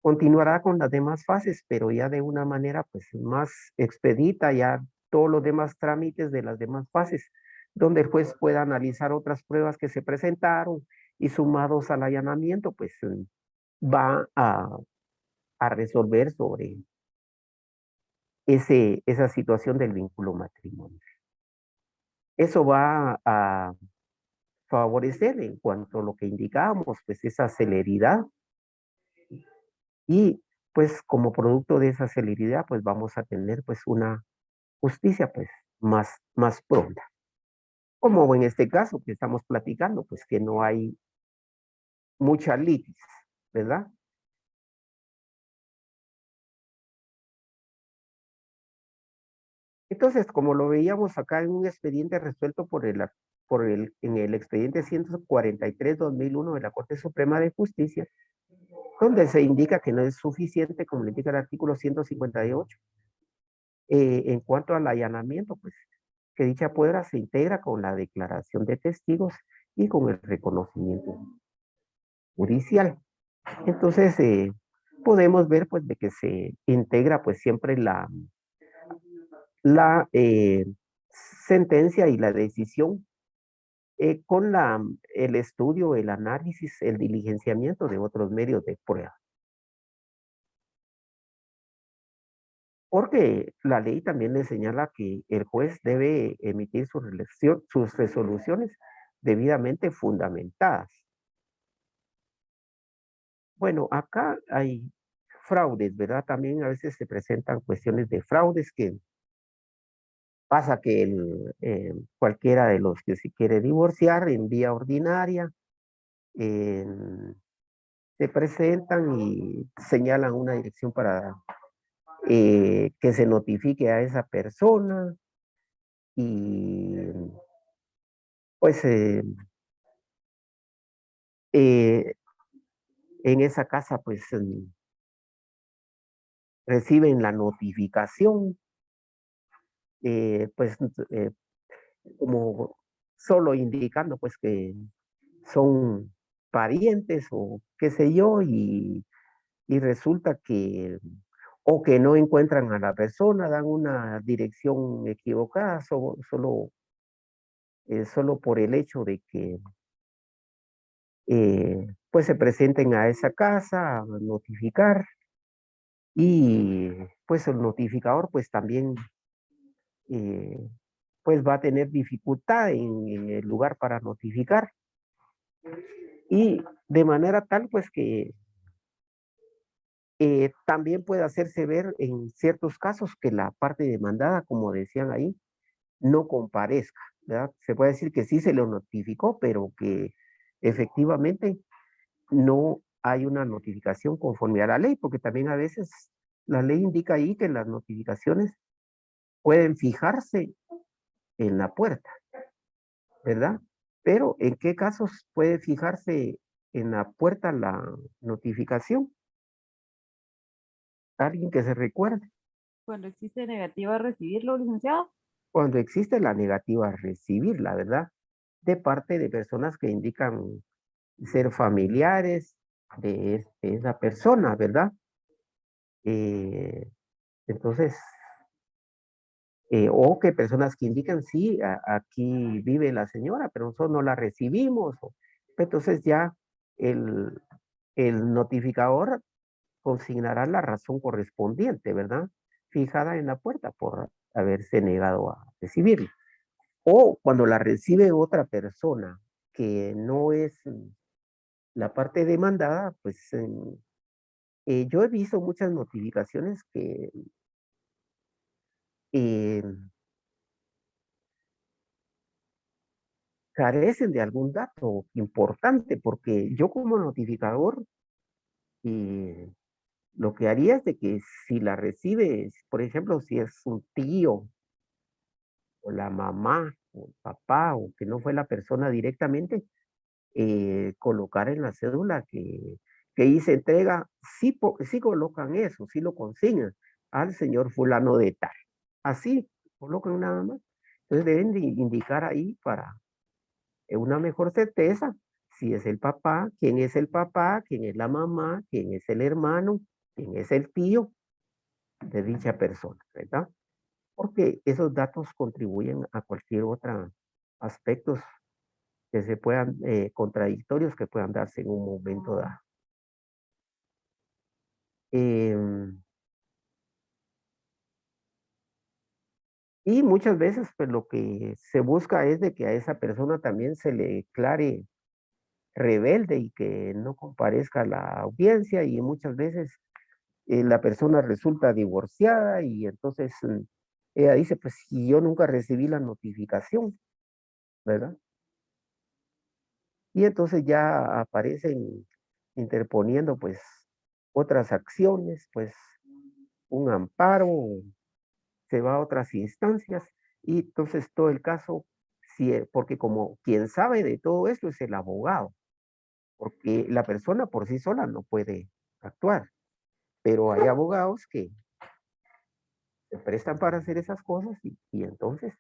continuará con las demás fases, pero ya de una manera pues más expedita, ya todos los demás trámites de las demás fases, donde el juez pueda analizar otras pruebas que se presentaron y sumados al allanamiento, pues va a resolver sobre esa situación del vínculo matrimonial. Eso va a favorecer en cuanto a lo que indicábamos, pues esa celeridad y pues como producto de esa celeridad, pues vamos a tener pues una justicia pues más pronta. Como en este caso que estamos platicando, pues que no hay mucha litis, ¿verdad? Entonces, como lo veíamos acá en un expediente resuelto en el expediente 143/2001 de la Corte Suprema de Justicia, donde se indica que no es suficiente, como le indica el artículo 158, en cuanto al allanamiento, pues que dicha prueba se integra con la declaración de testigos y con el reconocimiento judicial. Entonces, podemos ver pues de que se integra pues siempre la sentencia y la decisión con el estudio, el análisis, el diligenciamiento de otros medios de prueba. Porque la ley también le señala que el juez debe emitir sus resoluciones debidamente fundamentadas. Bueno, acá hay fraudes, ¿verdad? También a veces se presentan cuestiones de fraudes que pasa que cualquiera de los que se quiere divorciar en vía ordinaria se presentan y señalan una dirección para que se notifique a esa persona y pues en esa casa pues reciben la notificación pues como solo indicando pues que son parientes o qué sé yo y resulta que o que no encuentran a la persona, dan una dirección equivocada solo por el hecho de que pues se presenten a esa casa a notificar Y pues el notificador pues también pues va a tener dificultad en el lugar para notificar. Y de manera tal pues que también puede hacerse ver en ciertos casos que la parte demandada, como decían ahí, no comparezca, ¿verdad? Se puede decir que sí se le notificó, pero que efectivamente no hay una notificación conforme a la ley, porque también a veces la ley indica ahí que las notificaciones pueden fijarse en la puerta, ¿verdad? Pero ¿en qué casos puede fijarse en la puerta la notificación? Alguien que se recuerde. Cuando existe negativa a recibirlo, licenciado. Cuando existe la negativa a recibirla, ¿verdad? De parte de personas que indican ser familiares de esa persona, ¿verdad? Entonces, o que personas que indican, sí, aquí vive la señora, pero nosotros no la recibimos. Entonces ya el, el notificador consignará la razón correspondiente, ¿verdad? Fijada en la puerta por haberse negado a recibirla. O cuando la recibe otra persona que no es la parte demandada, pues yo he visto muchas notificaciones que eh, carecen de algún dato importante, porque yo como notificador lo que haría es de que si la recibe, por ejemplo, si es un tío o la mamá o el papá o que no fue la persona directamente, colocar en la cédula que hice entrega, sí, sí colocan eso, sí lo consignan al señor fulano de tal. Así colocan nada más. Entonces deben de indicar ahí para una mejor certeza si es el papá, quién es el papá, quién es la mamá, quién es el hermano, quién es el tío de dicha persona, ¿verdad? Porque esos datos contribuyen a cualquier otro aspectos que se puedan, contradictorios que puedan darse en un momento dado. Y muchas veces, pues lo que se busca es de que a esa persona también se le declare rebelde y que no comparezca a la audiencia y muchas veces la persona resulta divorciada y entonces ella dice, pues si yo nunca recibí la notificación, ¿verdad? Y entonces ya aparecen interponiendo pues otras acciones, pues un amparo, se va a otras instancias y entonces todo el caso, porque como quien sabe de todo esto es el abogado, porque la persona por sí sola no puede actuar, pero hay abogados que se prestan para hacer esas cosas y entonces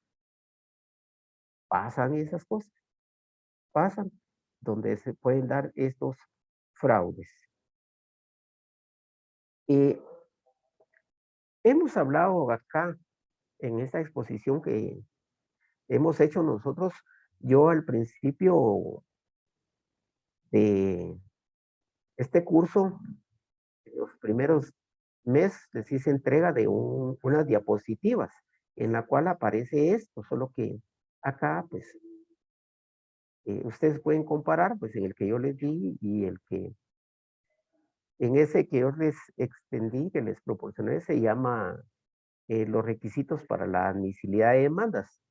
pasan esas cosas, pasan donde se pueden dar estos fraudes. Hemos hablado acá en esta exposición que hemos hecho nosotros, yo al principio de este curso, los primeros meses les hice entrega de unas diapositivas en la cual aparece esto, solo que acá pues ustedes pueden comparar pues en el que yo les di y el que en ese que yo les extendí, que les proporcioné, se llama los requisitos para la admisibilidad de demandas.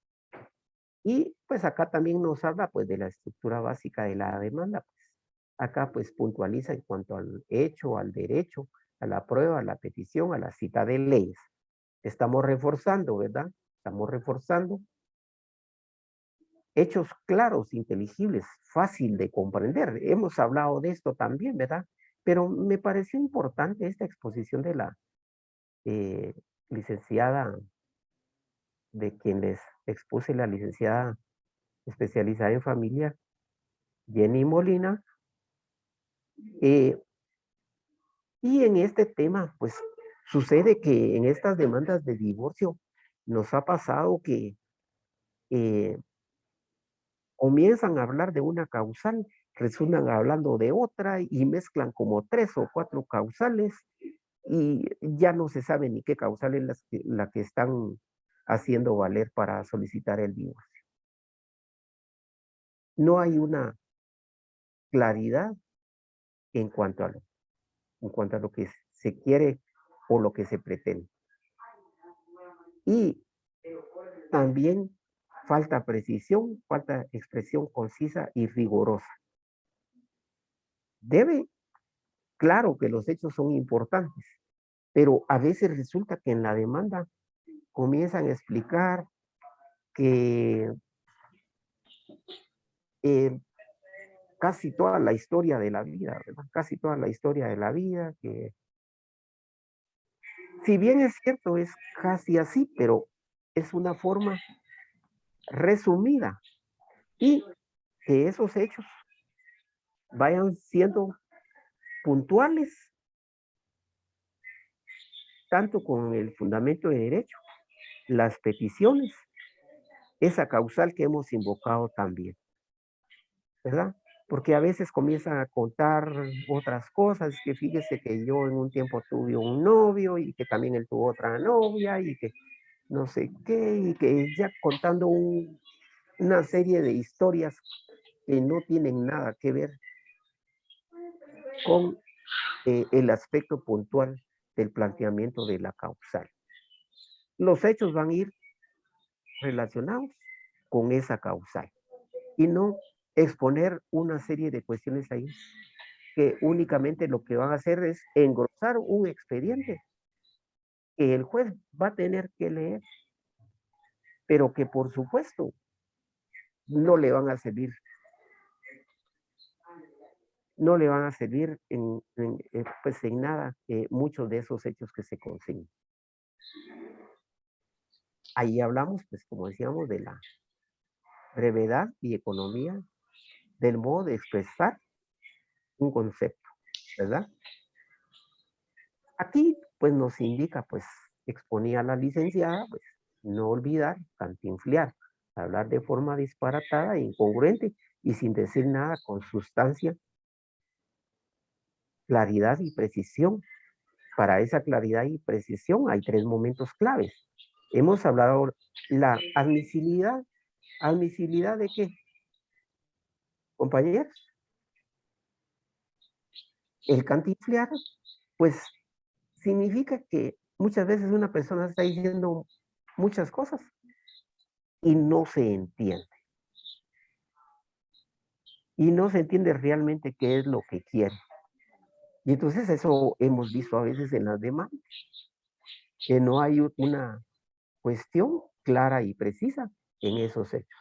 Y pues acá también nos habla pues de la estructura básica de la demanda. Pues. Acá pues puntualiza en cuanto al hecho, al derecho, a la prueba, a la petición, a la cita de leyes. Estamos reforzando, ¿verdad? Estamos reforzando hechos claros, inteligibles, fácil de comprender. Hemos hablado de esto también, ¿verdad? Pero me pareció importante esta exposición de la licenciada, de quien les expuse, la licenciada especializada en familia, Jenny Molina. Y en este tema, pues sucede que en estas demandas de divorcio nos ha pasado que comienzan a hablar de una causal, resultan hablando de otra y mezclan como 3 o 4 causales y ya no se sabe ni qué causal es la que están haciendo valer para solicitar el divorcio. No hay una claridad en cuanto a lo que se quiere o lo que se pretende. Y también falta precisión, falta expresión concisa y rigurosa. Claro que los hechos son importantes, pero a veces resulta que en la demanda comienzan a explicar que casi toda la historia de la vida, ¿verdad? Casi toda la historia de la vida, que si bien es cierto, es casi así, pero es una forma resumida y que esos hechos vayan siendo puntuales, tanto con el fundamento de derecho, las peticiones, esa causal que hemos invocado también, ¿verdad? Porque a veces comienzan a contar otras cosas, que fíjese que yo en un tiempo tuve un novio y que también él tuvo otra novia y que no sé qué, y que ya contando una serie de historias que no tienen nada que ver con el aspecto puntual del planteamiento de la causal. Los hechos van a ir relacionados con esa causal y no exponer una serie de cuestiones ahí que únicamente lo que van a hacer es engrosar un expediente que el juez va a tener que leer, pero que por supuesto no le van a servir. No le van a servir pues en nada muchos de esos hechos que se consignan. Ahí hablamos, pues como decíamos, de la brevedad y economía del modo de expresar un concepto, ¿verdad? Aquí, pues nos indica, pues exponía la licenciada, pues no olvidar, cantinflear, hablar de forma disparatada e incongruente y sin decir nada con sustancia, claridad y precisión. Para esa claridad y precisión hay 3 momentos claves. Hemos hablado la admisibilidad. ¿Admisibilidad de qué, compañeros? El cantinflear, pues significa que muchas veces una persona está diciendo muchas cosas y no se entiende. Y no se entiende realmente qué es lo que quiere. Y entonces eso hemos visto a veces en las demandas, que no hay una cuestión clara y precisa en esos hechos.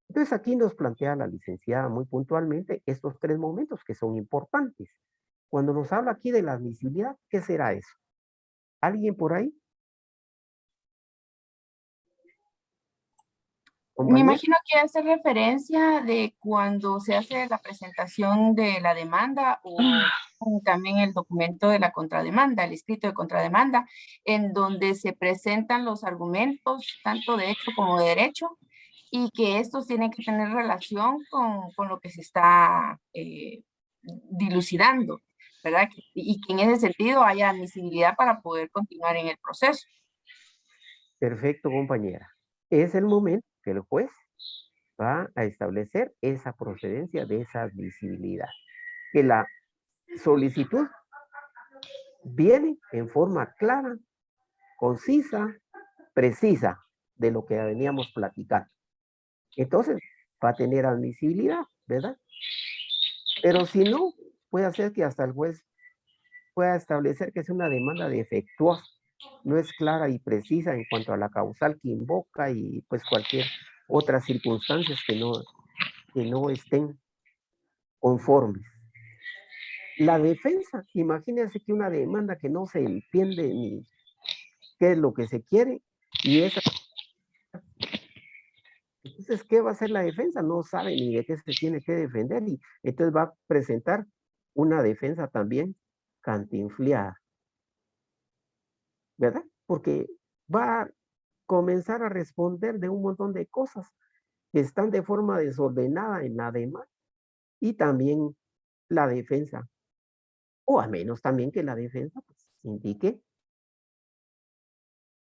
Entonces aquí nos plantea la licenciada muy puntualmente estos 3 momentos que son importantes. Cuando nos habla aquí de la admisibilidad, ¿qué será eso? ¿Alguien por ahí? Me imagino que hace referencia de cuando se hace la presentación de la demanda o también el documento de la contrademanda, el escrito de contrademanda, en donde se presentan los argumentos, tanto de hecho como de derecho, y que estos tienen que tener relación con lo que se está dilucidando, ¿verdad? Y que en ese sentido haya admisibilidad para poder continuar en el proceso. Perfecto, compañera. Es el momento que el juez va a establecer esa procedencia de esa admisibilidad. Que la solicitud viene en forma clara, concisa, precisa de lo que veníamos platicando. Entonces, va a tener admisibilidad, ¿verdad? Pero si no, puede ser que hasta el juez pueda establecer que es una demanda defectuosa, no es clara y precisa en cuanto a la causal que invoca y pues cualquier otras circunstancias que no estén conformes. La defensa, imagínense que una demanda que no se entiende ni qué es lo que se quiere y esa. Entonces, ¿qué va a hacer la defensa? No sabe ni de qué se tiene que defender y entonces va a presentar una defensa también cantinfleada, ¿verdad? Porque va a comenzar a responder de un montón de cosas que están de forma desordenada en la demanda y también la defensa, o a menos también que la defensa pues, indique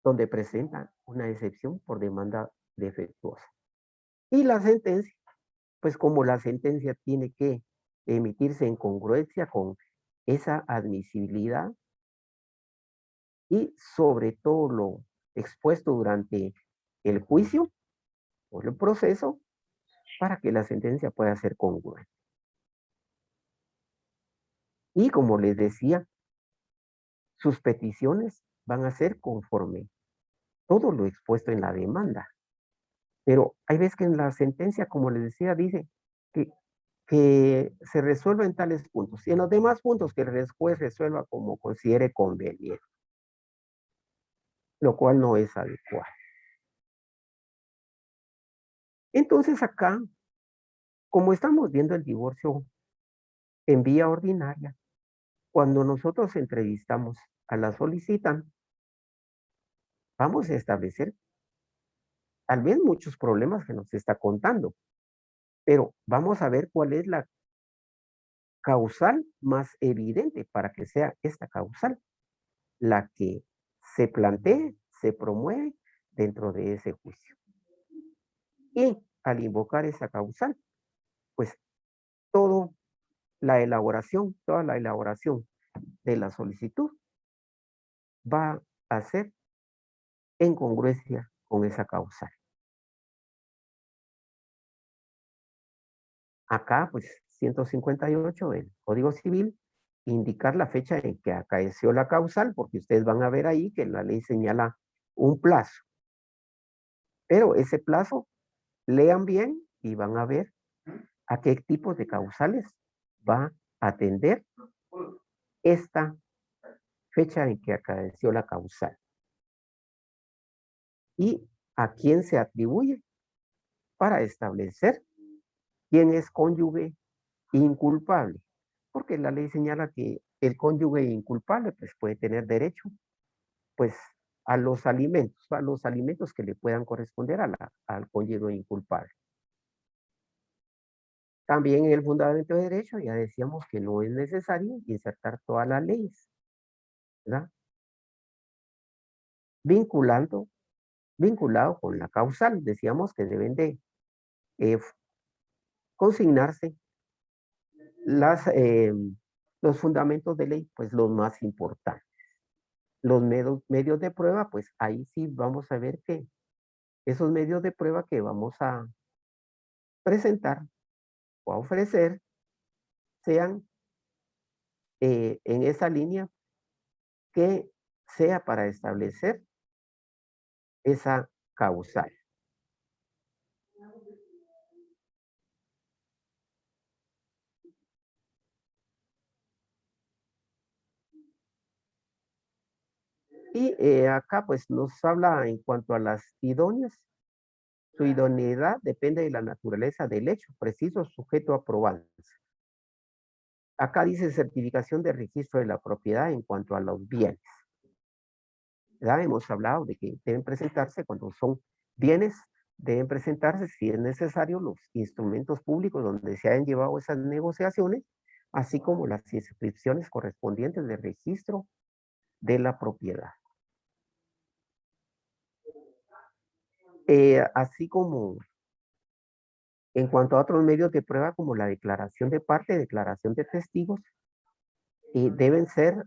donde presenta una excepción por demanda defectuosa. Y la sentencia, pues como la sentencia tiene que emitirse en congruencia con esa admisibilidad y sobre todo lo expuesto durante el juicio o el proceso para que la sentencia pueda ser congruente. Y como les decía, sus peticiones van a ser conforme todo lo expuesto en la demanda. Pero hay veces que en la sentencia, como les decía, dice que se resuelva en tales puntos. Y en los demás puntos que el juez resuelva como considere conveniente. Lo cual no es adecuado. Entonces acá, como estamos viendo el divorcio en vía ordinaria, cuando nosotros entrevistamos a la solicitante, vamos a establecer tal vez muchos problemas que nos está contando, pero vamos a ver cuál es la causal más evidente para que sea esta causal la que se plantee, se promueve dentro de ese juicio. Y al invocar esa causal, pues toda la elaboración de la solicitud va a ser en congruencia con esa causal. Acá, pues, 158 del Código Civil, indicar la fecha en que acaeció la causal, porque ustedes van a ver ahí que la ley señala un plazo. Pero ese plazo, lean bien y van a ver a qué tipos de causales va a atender esta fecha en que acaeció la causal. Y a quién se atribuye para establecer quién es cónyuge inculpable. Porque la ley señala que el cónyuge inculpable pues, puede tener derecho pues, a los alimentos que le puedan corresponder al cónyuge inculpable. También en el fundamento de derecho ya decíamos que no es necesario insertar todas las leyes, ¿verdad? Vinculado con la causal, decíamos que deben de consignarse los fundamentos de ley, pues los más importantes. Los medios de prueba, pues ahí sí vamos a ver que esos medios de prueba que vamos a presentar o a ofrecer sean en esa línea que sea para establecer esa causal. Y acá pues nos habla en cuanto a las idóneas. Su idoneidad depende de la naturaleza del hecho preciso sujeto a probanza. Acá dice certificación de registro de la propiedad en cuanto a los bienes. Ya hemos hablado de que deben presentarse cuando son bienes, deben presentarse si es necesario los instrumentos públicos donde se hayan llevado esas negociaciones, así como las inscripciones correspondientes de registro de la propiedad. Así como en cuanto a otros medios de prueba como la declaración de parte, declaración de testigos, deben ser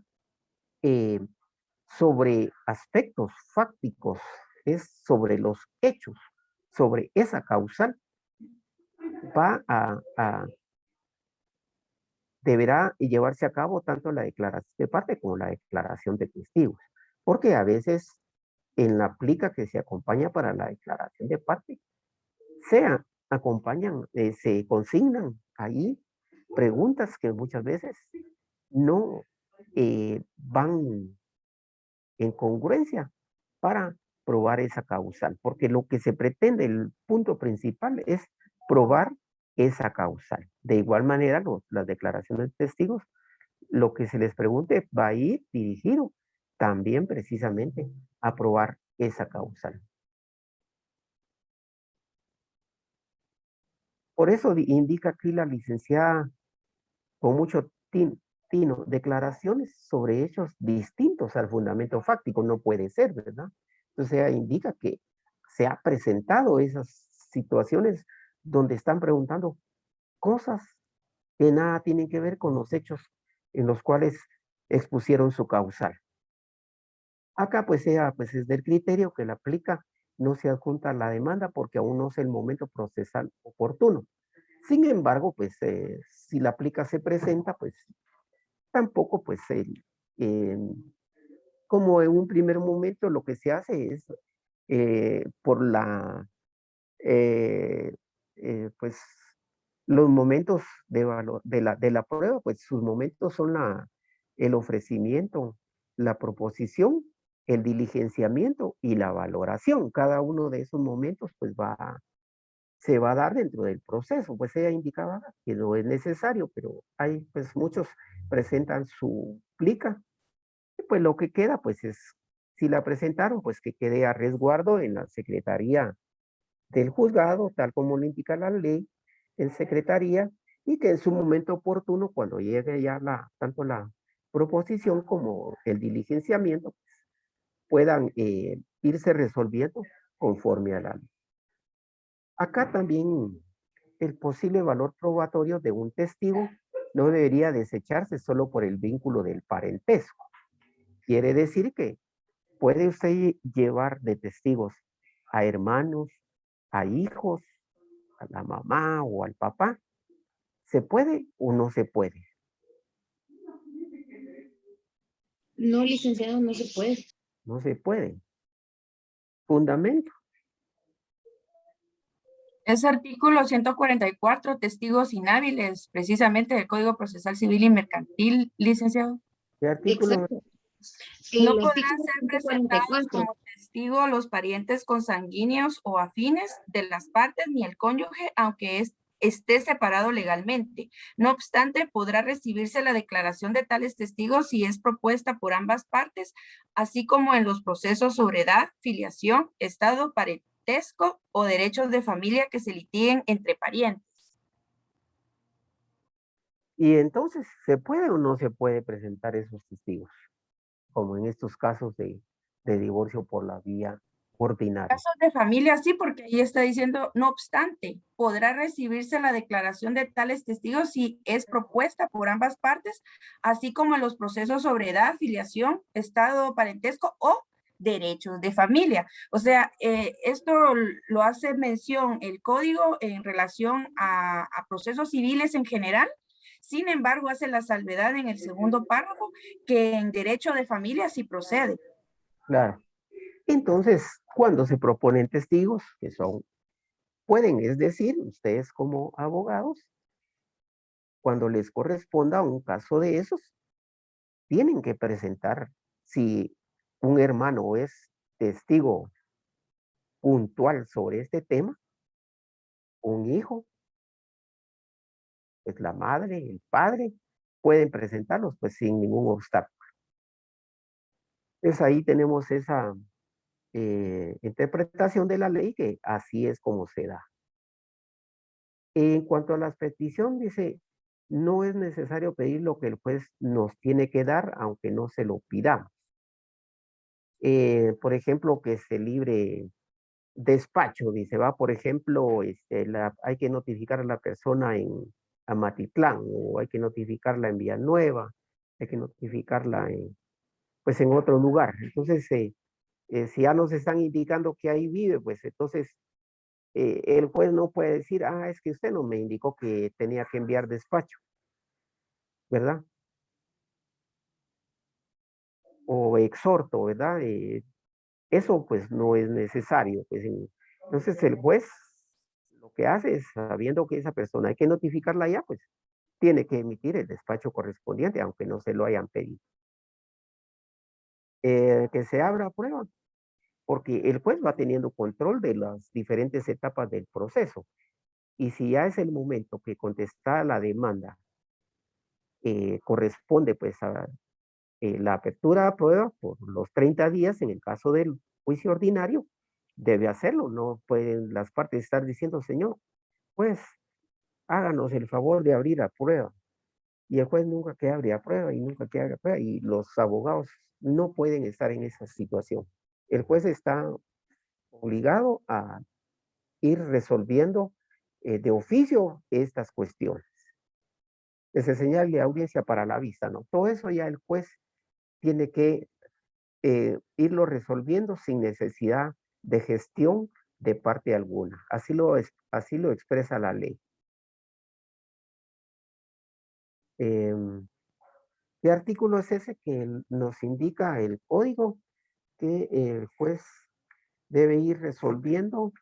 sobre aspectos fácticos, es sobre los hechos, sobre esa causal, deberá llevarse a cabo tanto la declaración de parte como la declaración de testigos, porque a veces en la plica que se acompaña para la declaración de parte, se consignan ahí preguntas que muchas veces no van en congruencia para probar esa causal, porque lo que se pretende, el punto principal es probar esa causal. De igual manera, las declaraciones de testigos, lo que se les pregunte va a ir dirigido también precisamente a probar esa causal. Por eso indica aquí la licenciada con mucho declaraciones sobre hechos distintos al fundamento fáctico. No puede ser, ¿verdad? Entonces indica que se ha presentado esas situaciones donde están preguntando cosas que nada tienen que ver con los hechos en los cuales expusieron su causal. Acá pues pues es del criterio que la aplica, no se adjunta la demanda porque aún no es el momento procesal oportuno. Sin embargo, pues si la aplica se presenta, pues tampoco pues como en un primer momento lo que se hace es por pues los momentos de valor de la prueba, pues sus momentos son el ofrecimiento, la proposición, el diligenciamiento y la valoración. Cada uno de esos momentos pues se va a dar dentro del proceso. Pues ella indicaba que no es necesario, pero hay pues muchos presentan su plica. Y pues lo que queda pues es, si la presentaron, pues que quede a resguardo en la Secretaría del Juzgado, tal como lo indica la ley, en Secretaría, y que en su momento oportuno, cuando llegue ya tanto la proposición como el diligenciamiento, puedan irse resolviendo conforme a la ley. Acá también el posible valor probatorio de un testigo no debería desecharse solo por el vínculo del parentesco. Quiere decir que puede usted llevar de testigos a hermanos, a hijos, a la mamá o al papá. ¿Se puede o no se puede? No, licenciado, no se puede. No se puede. Fundamento. Es artículo 144, testigos inhábiles, precisamente del Código Procesal Civil y Mercantil, licenciado. ¿Qué artículo? Exacto. No El podrán artículo ser presentados 144. como testigo los parientes consanguíneos o afines de las partes ni el cónyuge, aunque esté separado legalmente. No obstante, podrá recibirse la declaración de tales testigos si es propuesta por ambas partes, así como en los procesos sobre edad, filiación, estado parentesco o derechos de familia que se litiguen entre parientes. Y entonces, ¿se puede o no se puede presentar esos testigos? Como en estos casos de divorcio por la vía ordinaria. Casos de familia sí, porque ahí está diciendo, no obstante, podrá recibirse la declaración de tales testigos si es propuesta por ambas partes, así como en los procesos sobre edad, filiación, estado parentesco o derechos de familia. O sea, esto lo hace mención el código en relación a procesos civiles en general. Sin embargo, hace la salvedad en el segundo párrafo que en derecho de familia sí procede. Claro. Entonces, cuando se proponen testigos, que pueden, es decir, ustedes como abogados, cuando les corresponda un caso de esos, tienen que presentar, si un hermano es testigo puntual sobre este tema, un hijo, pues la madre, el padre, pueden presentarlos pues sin ningún obstáculo. Entonces ahí tenemos esa interpretación de la ley que así es como se da. En cuanto a la petición, dice, no es necesario pedir lo que el juez nos tiene que dar, aunque no se lo pidamos. Por ejemplo, que se libre despacho, dice, va, por ejemplo, hay que notificar a la persona en Amatitlán, o hay que notificarla en Villanueva, hay que notificarla pues en otro lugar. Entonces, si ya nos están indicando que ahí vive, pues entonces el juez no puede decir, es que usted no me indicó que tenía que enviar despacho, ¿verdad? O exhorto, ¿verdad? Eso pues no es necesario. Pues, entonces el juez lo que hace es, sabiendo que esa persona hay que notificarla ya, pues tiene que emitir el despacho correspondiente, aunque no se lo hayan pedido. Que se abra prueba, porque el juez va teniendo control de las diferentes etapas del proceso. Y si ya es el momento que contesta la demanda, corresponde pues a la apertura a prueba por los 30 días en el caso del juicio ordinario, debe hacerlo. No pueden las partes estar diciendo, señor, pues háganos el favor de abrir a prueba. y el juez nunca que abría prueba y nunca que haga prueba, y los abogados no pueden estar en esa situación. El juez está obligado a ir resolviendo de oficio estas cuestiones. Ese señal de audiencia para la vista, ¿no? Todo eso ya el juez tiene que irlo resolviendo sin necesidad de gestión de parte alguna. Así lo expresa la ley. ¿Qué artículo es ese que nos indica el código que el juez debe ir resolviendo?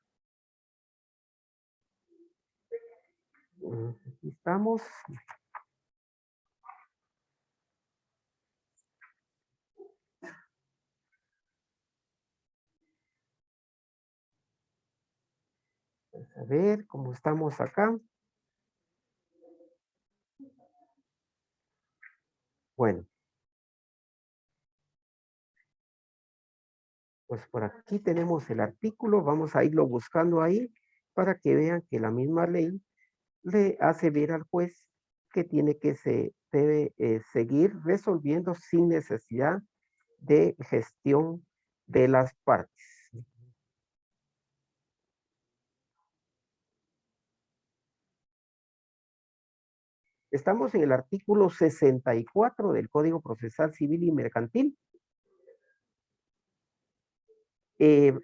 Aquí estamos. A ver cómo estamos acá. Bueno. Pues por aquí tenemos el artículo, vamos a irlo buscando ahí para que vean que la misma ley le hace ver al juez que tiene que debe seguir resolviendo sin necesidad de gestión de las partes. Estamos en el artículo 64 del Código Procesal Civil y Mercantil.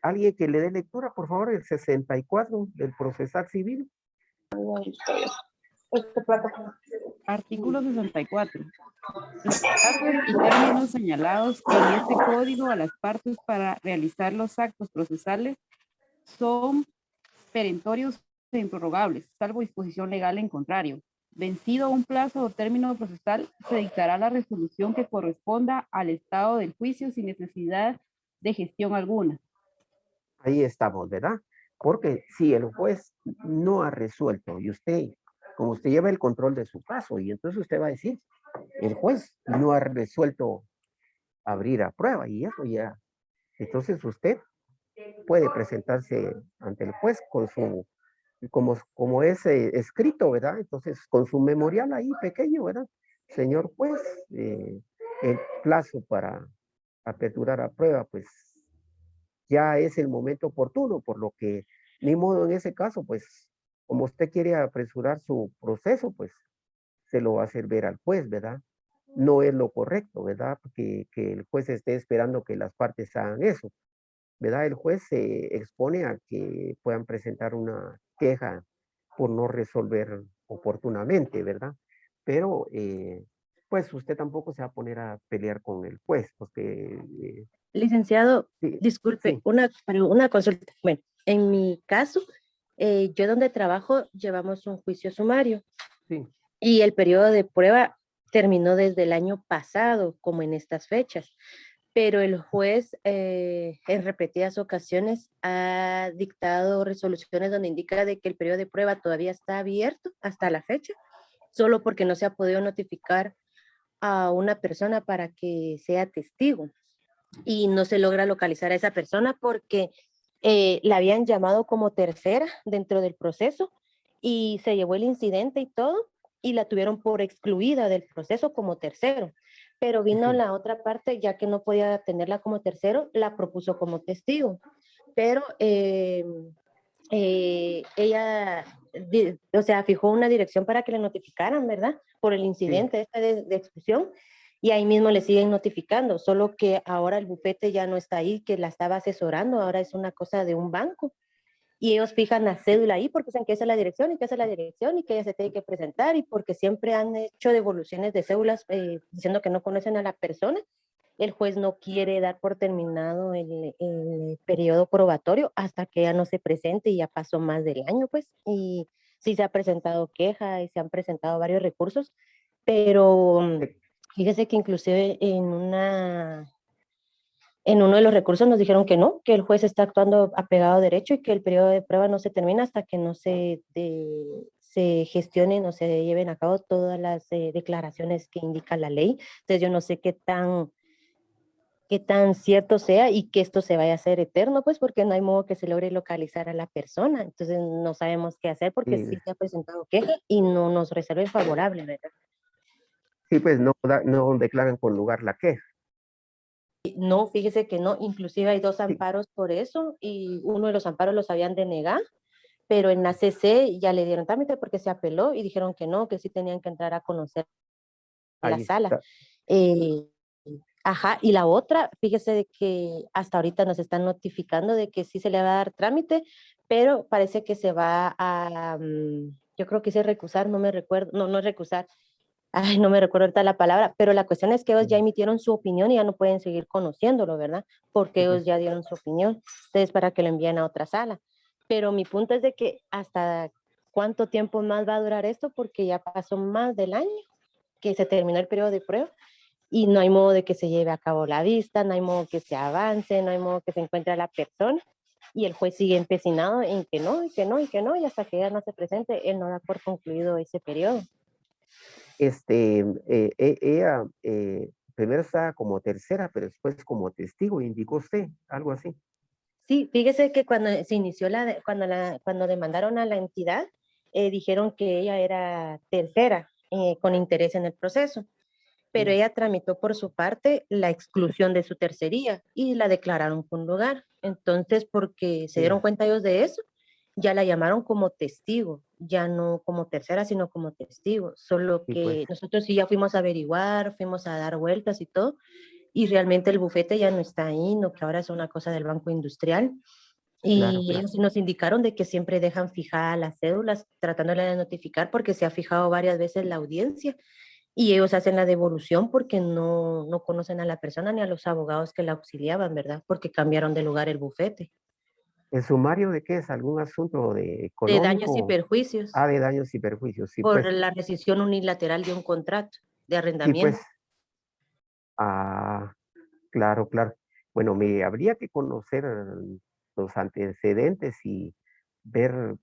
Alguien que le dé lectura, por favor, el 64 del Procesal Civil. Artículo 64. Los plazos y términos señalados en este código a las partes para realizar los actos procesales son perentorios e improrrogables, salvo disposición legal en contrario. Vencido un plazo o término procesal, se dictará la resolución que corresponda al estado del juicio sin necesidad de gestión alguna. Ahí estamos, ¿verdad? Porque si el juez no ha resuelto y usted, como usted lleva el control de su caso, y entonces usted va a decir, el juez no ha resuelto abrir a prueba y eso ya. Entonces usted puede presentarse ante el juez con su, como es escrito, ¿verdad? Entonces con su memorial ahí pequeño, ¿verdad? Señor juez, el plazo para aperturar a prueba, pues ya es el momento oportuno, por lo que ni modo en ese caso, pues como usted quiere apresurar su proceso, pues se lo va a hacer ver al juez, ¿verdad? No es lo correcto, ¿verdad? Que el juez esté esperando que las partes hagan eso, ¿verdad? El juez se expone a que puedan presentar una queja por no resolver oportunamente, ¿verdad? Pero, pues usted tampoco se va a poner a pelear con el juez, porque... Licenciado, sí, disculpe, sí. una consulta. Bueno, en mi caso, yo donde trabajo llevamos un juicio sumario. Sí. Y el periodo de prueba terminó desde el año pasado, como en estas fechas. Pero el juez en repetidas ocasiones ha dictado resoluciones donde indica de que el periodo de prueba todavía está abierto hasta la fecha, solo porque no se ha podido notificar a una persona para que sea testigo. Y no se logra localizar a esa persona porque la habían llamado como tercera dentro del proceso y se llevó el incidente y todo y la tuvieron por excluida del proceso como tercero. Pero vino la otra parte, ya que no podía tenerla como tercero, la propuso como testigo. Pero ella, o sea, fijó una dirección para que le notificaran, ¿verdad? Por el incidente de exclusión. Y ahí mismo le siguen notificando, solo que ahora el bufete ya no está ahí, que la estaba asesorando, ahora es una cosa de un banco. Y ellos fijan la cédula ahí porque saben que esa es la dirección y que esa es la dirección y que ella se tiene que presentar y porque siempre han hecho devoluciones de cédulas diciendo que no conocen a la persona. El juez no quiere dar por terminado el periodo probatorio hasta que ella no se presente y ya pasó más del año, pues. Y sí se ha presentado queja y se han presentado varios recursos, pero fíjese que inclusive en uno de los recursos nos dijeron que no, que el juez está actuando apegado a derecho y que el periodo de prueba no se termina hasta que no se gestionen o se lleven a cabo todas las declaraciones que indica la ley. Entonces yo no sé qué tan cierto sea y que esto se vaya a hacer eterno, pues porque no hay modo que se logre localizar a la persona. Entonces no sabemos qué hacer porque sí se ha presentado queja y no nos resuelve favorable, ¿verdad? Sí, pues no declaran con lugar la queja. No, fíjese que no, inclusive hay 2 amparos por eso y uno de los amparos los habían denegado, pero en la CC ya le dieron trámite porque se apeló y dijeron que no, que sí tenían que entrar a conocer la Ahí sala. está. Ajá, y la otra, fíjese de que hasta ahorita nos están notificando de que sí se le va a dar trámite, pero parece que se va a, yo creo que es recusar, no me recuerdo, no es recusar, ay, no me recuerdo ahorita la palabra, pero la cuestión es que ellos ya emitieron su opinión y ya no pueden seguir conociéndolo, ¿verdad? Porque ellos ya dieron su opinión, entonces para que lo envíen a otra sala. Pero mi punto es de que hasta cuánto tiempo más va a durar esto, porque ya pasó más del año que se terminó el periodo de prueba y no hay modo de que se lleve a cabo la vista, no hay modo que se avance, no hay modo que se encuentre a la persona y el juez sigue empecinado en que no, y que no, y que no, y hasta que ella no se presente, él no da por concluido ese periodo. Ella primero estaba como tercera, pero después como testigo, indicó usted, algo así. Sí, fíjese que cuando se inició cuando demandaron a la entidad, dijeron que ella era tercera con interés en el proceso, pero ella tramitó por su parte la exclusión de su tercería y la declararon con lugar. Entonces, porque se dieron cuenta ellos de eso, ya la llamaron como testigo, ya no como tercera, sino como testigo. Solo que nosotros sí ya fuimos a averiguar, fuimos a dar vueltas y todo, y realmente el bufete ya no está ahí, no, que ahora es una cosa del Banco Industrial. Y ellos sí nos indicaron de que siempre dejan fijadas las cédulas, tratándola de notificar porque se ha fijado varias veces la audiencia y ellos hacen la devolución porque no conocen a la persona ni a los abogados que la auxiliaban, ¿verdad? Porque cambiaron de lugar el bufete. ¿El sumario de qué es? ¿Algún asunto de De daños y económico? perjuicios. Ah, de daños y perjuicios, sí, Por pues. la rescisión unilateral de un contrato de Sí, arrendamiento. pues. Ah, claro, claro. Bueno, me habría que conocer los antecedentes y ver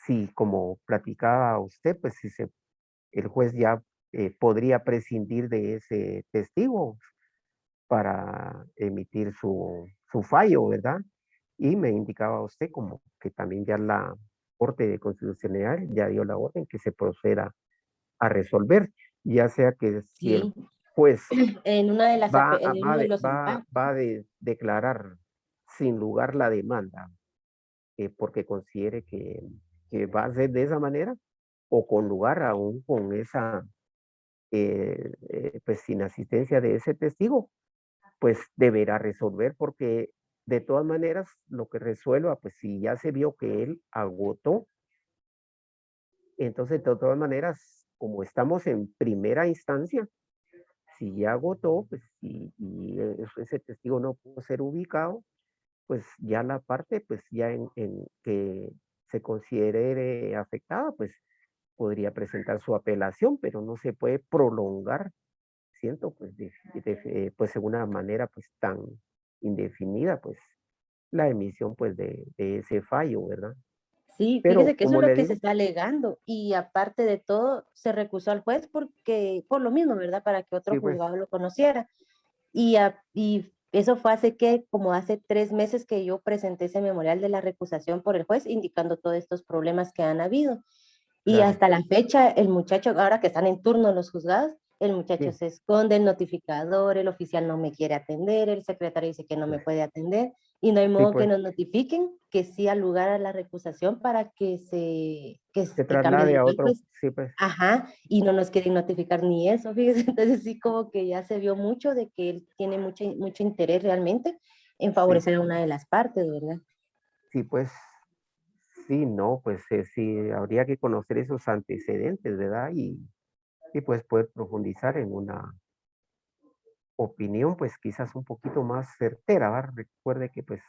si, como platicaba usted, pues si el juez ya podría prescindir de ese testigo para emitir su fallo, ¿verdad? Y me indicaba usted como que también ya la Corte de Constitucionalidad ya dio la orden que se proceda a resolver, ya sea que si el Sí. juez En una de las en uno de los amparos. va a declarar sin lugar la demanda porque considere que va a ser de esa manera o con lugar aún con esa, pues sin asistencia de ese testigo, pues deberá resolver porque de todas maneras lo que resuelva, pues si ya se vio que él agotó, entonces de todas maneras, como estamos en primera instancia, si ya agotó, pues y ese testigo no pudo ser ubicado, pues ya la parte, pues ya en que se considere afectada, pues podría presentar su apelación, pero no se puede prolongar, siento, pues, pues de una manera pues tan indefinida, pues la emisión pues de ese fallo, ¿verdad? Sí, Pero fíjese que eso como es lo le que se digo, está alegando y aparte de todo se recusó al juez porque por lo mismo, ¿verdad? Para que otro sí, pues, juzgado lo conociera. Y eso fue como hace 3 meses que yo presenté ese memorial de la recusación por el juez indicando todos estos problemas que han habido. Y claro, hasta la fecha, el muchacho, ahora que están en turno los juzgados, el muchacho sí, se esconde, el notificador, el oficial no me quiere atender, el secretario dice que no me puede atender, y no hay sí, modo que pues, nos notifiquen que sí al lugar a la recusación para que se que cambie de traslade a lugar, otro, pues. sí, pues, Ajá, y no nos quieren notificar ni eso, fíjese, entonces sí como que ya se vio mucho de que él tiene mucho interés realmente en sí, favorecer a una de las partes, ¿verdad? sí, pues, sí, no, pues sí, habría que conocer esos antecedentes, ¿verdad? Y pues poder profundizar en una opinión, pues quizás un poquito más certera, ¿verdad? Recuerde que pues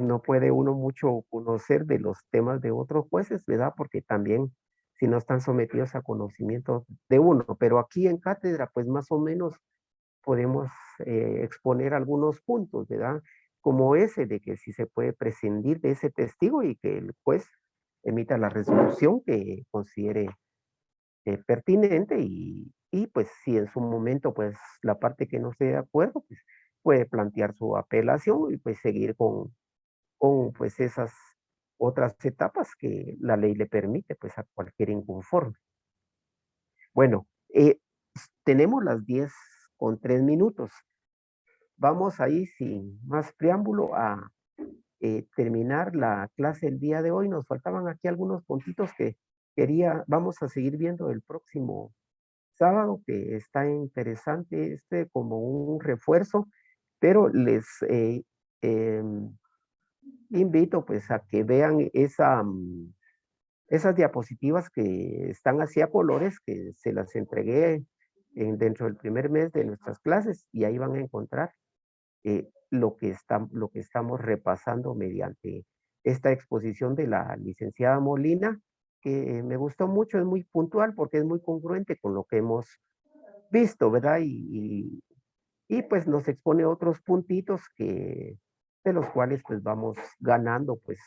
no puede uno mucho conocer de los temas de otros jueces, ¿verdad? Porque también si no están sometidos a conocimiento de uno, pero aquí en cátedra, pues más o menos podemos exponer algunos puntos, ¿verdad? Como ese de que si se puede prescindir de ese testigo y que el juez emita la resolución que considere pertinente y pues si en su momento pues la parte que no esté de acuerdo pues puede plantear su apelación y pues seguir con pues esas otras etapas que la ley le permite pues a cualquier inconforme. Bueno, tenemos las 10:03. Vamos ahí sin más preámbulo a terminar la clase el día de hoy. Nos faltaban aquí algunos puntitos que vamos a seguir viendo el próximo sábado, que está interesante como un refuerzo, pero les invito pues a que vean esas diapositivas que están así a colores, que se las entregué dentro del primer mes de nuestras clases, y ahí van a encontrar lo que estamos repasando mediante esta exposición de la licenciada Molina, que me gustó mucho, es muy puntual porque es muy congruente con lo que hemos visto, ¿verdad? Y pues nos expone otros puntitos de los cuales pues vamos ganando pues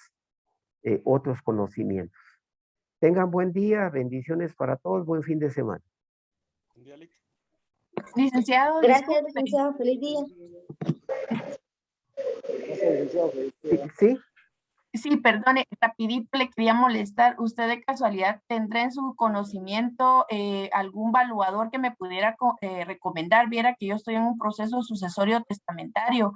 otros conocimientos. Tengan buen día, bendiciones para todos, buen fin de semana. Licenciado, Gracias, disculpe. licenciado. Feliz día. Sí. Sí, perdone, rapidito le quería molestar. ¿Usted de casualidad tendrá en su conocimiento algún valuador que me pudiera recomendar? Viera que yo estoy en un proceso sucesorio testamentario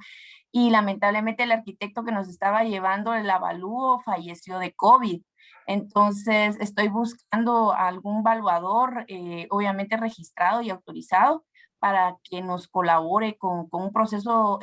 y lamentablemente el arquitecto que nos estaba llevando el avalúo falleció de COVID. Entonces estoy buscando algún valuador, obviamente registrado y autorizado, para que nos colabore con un proceso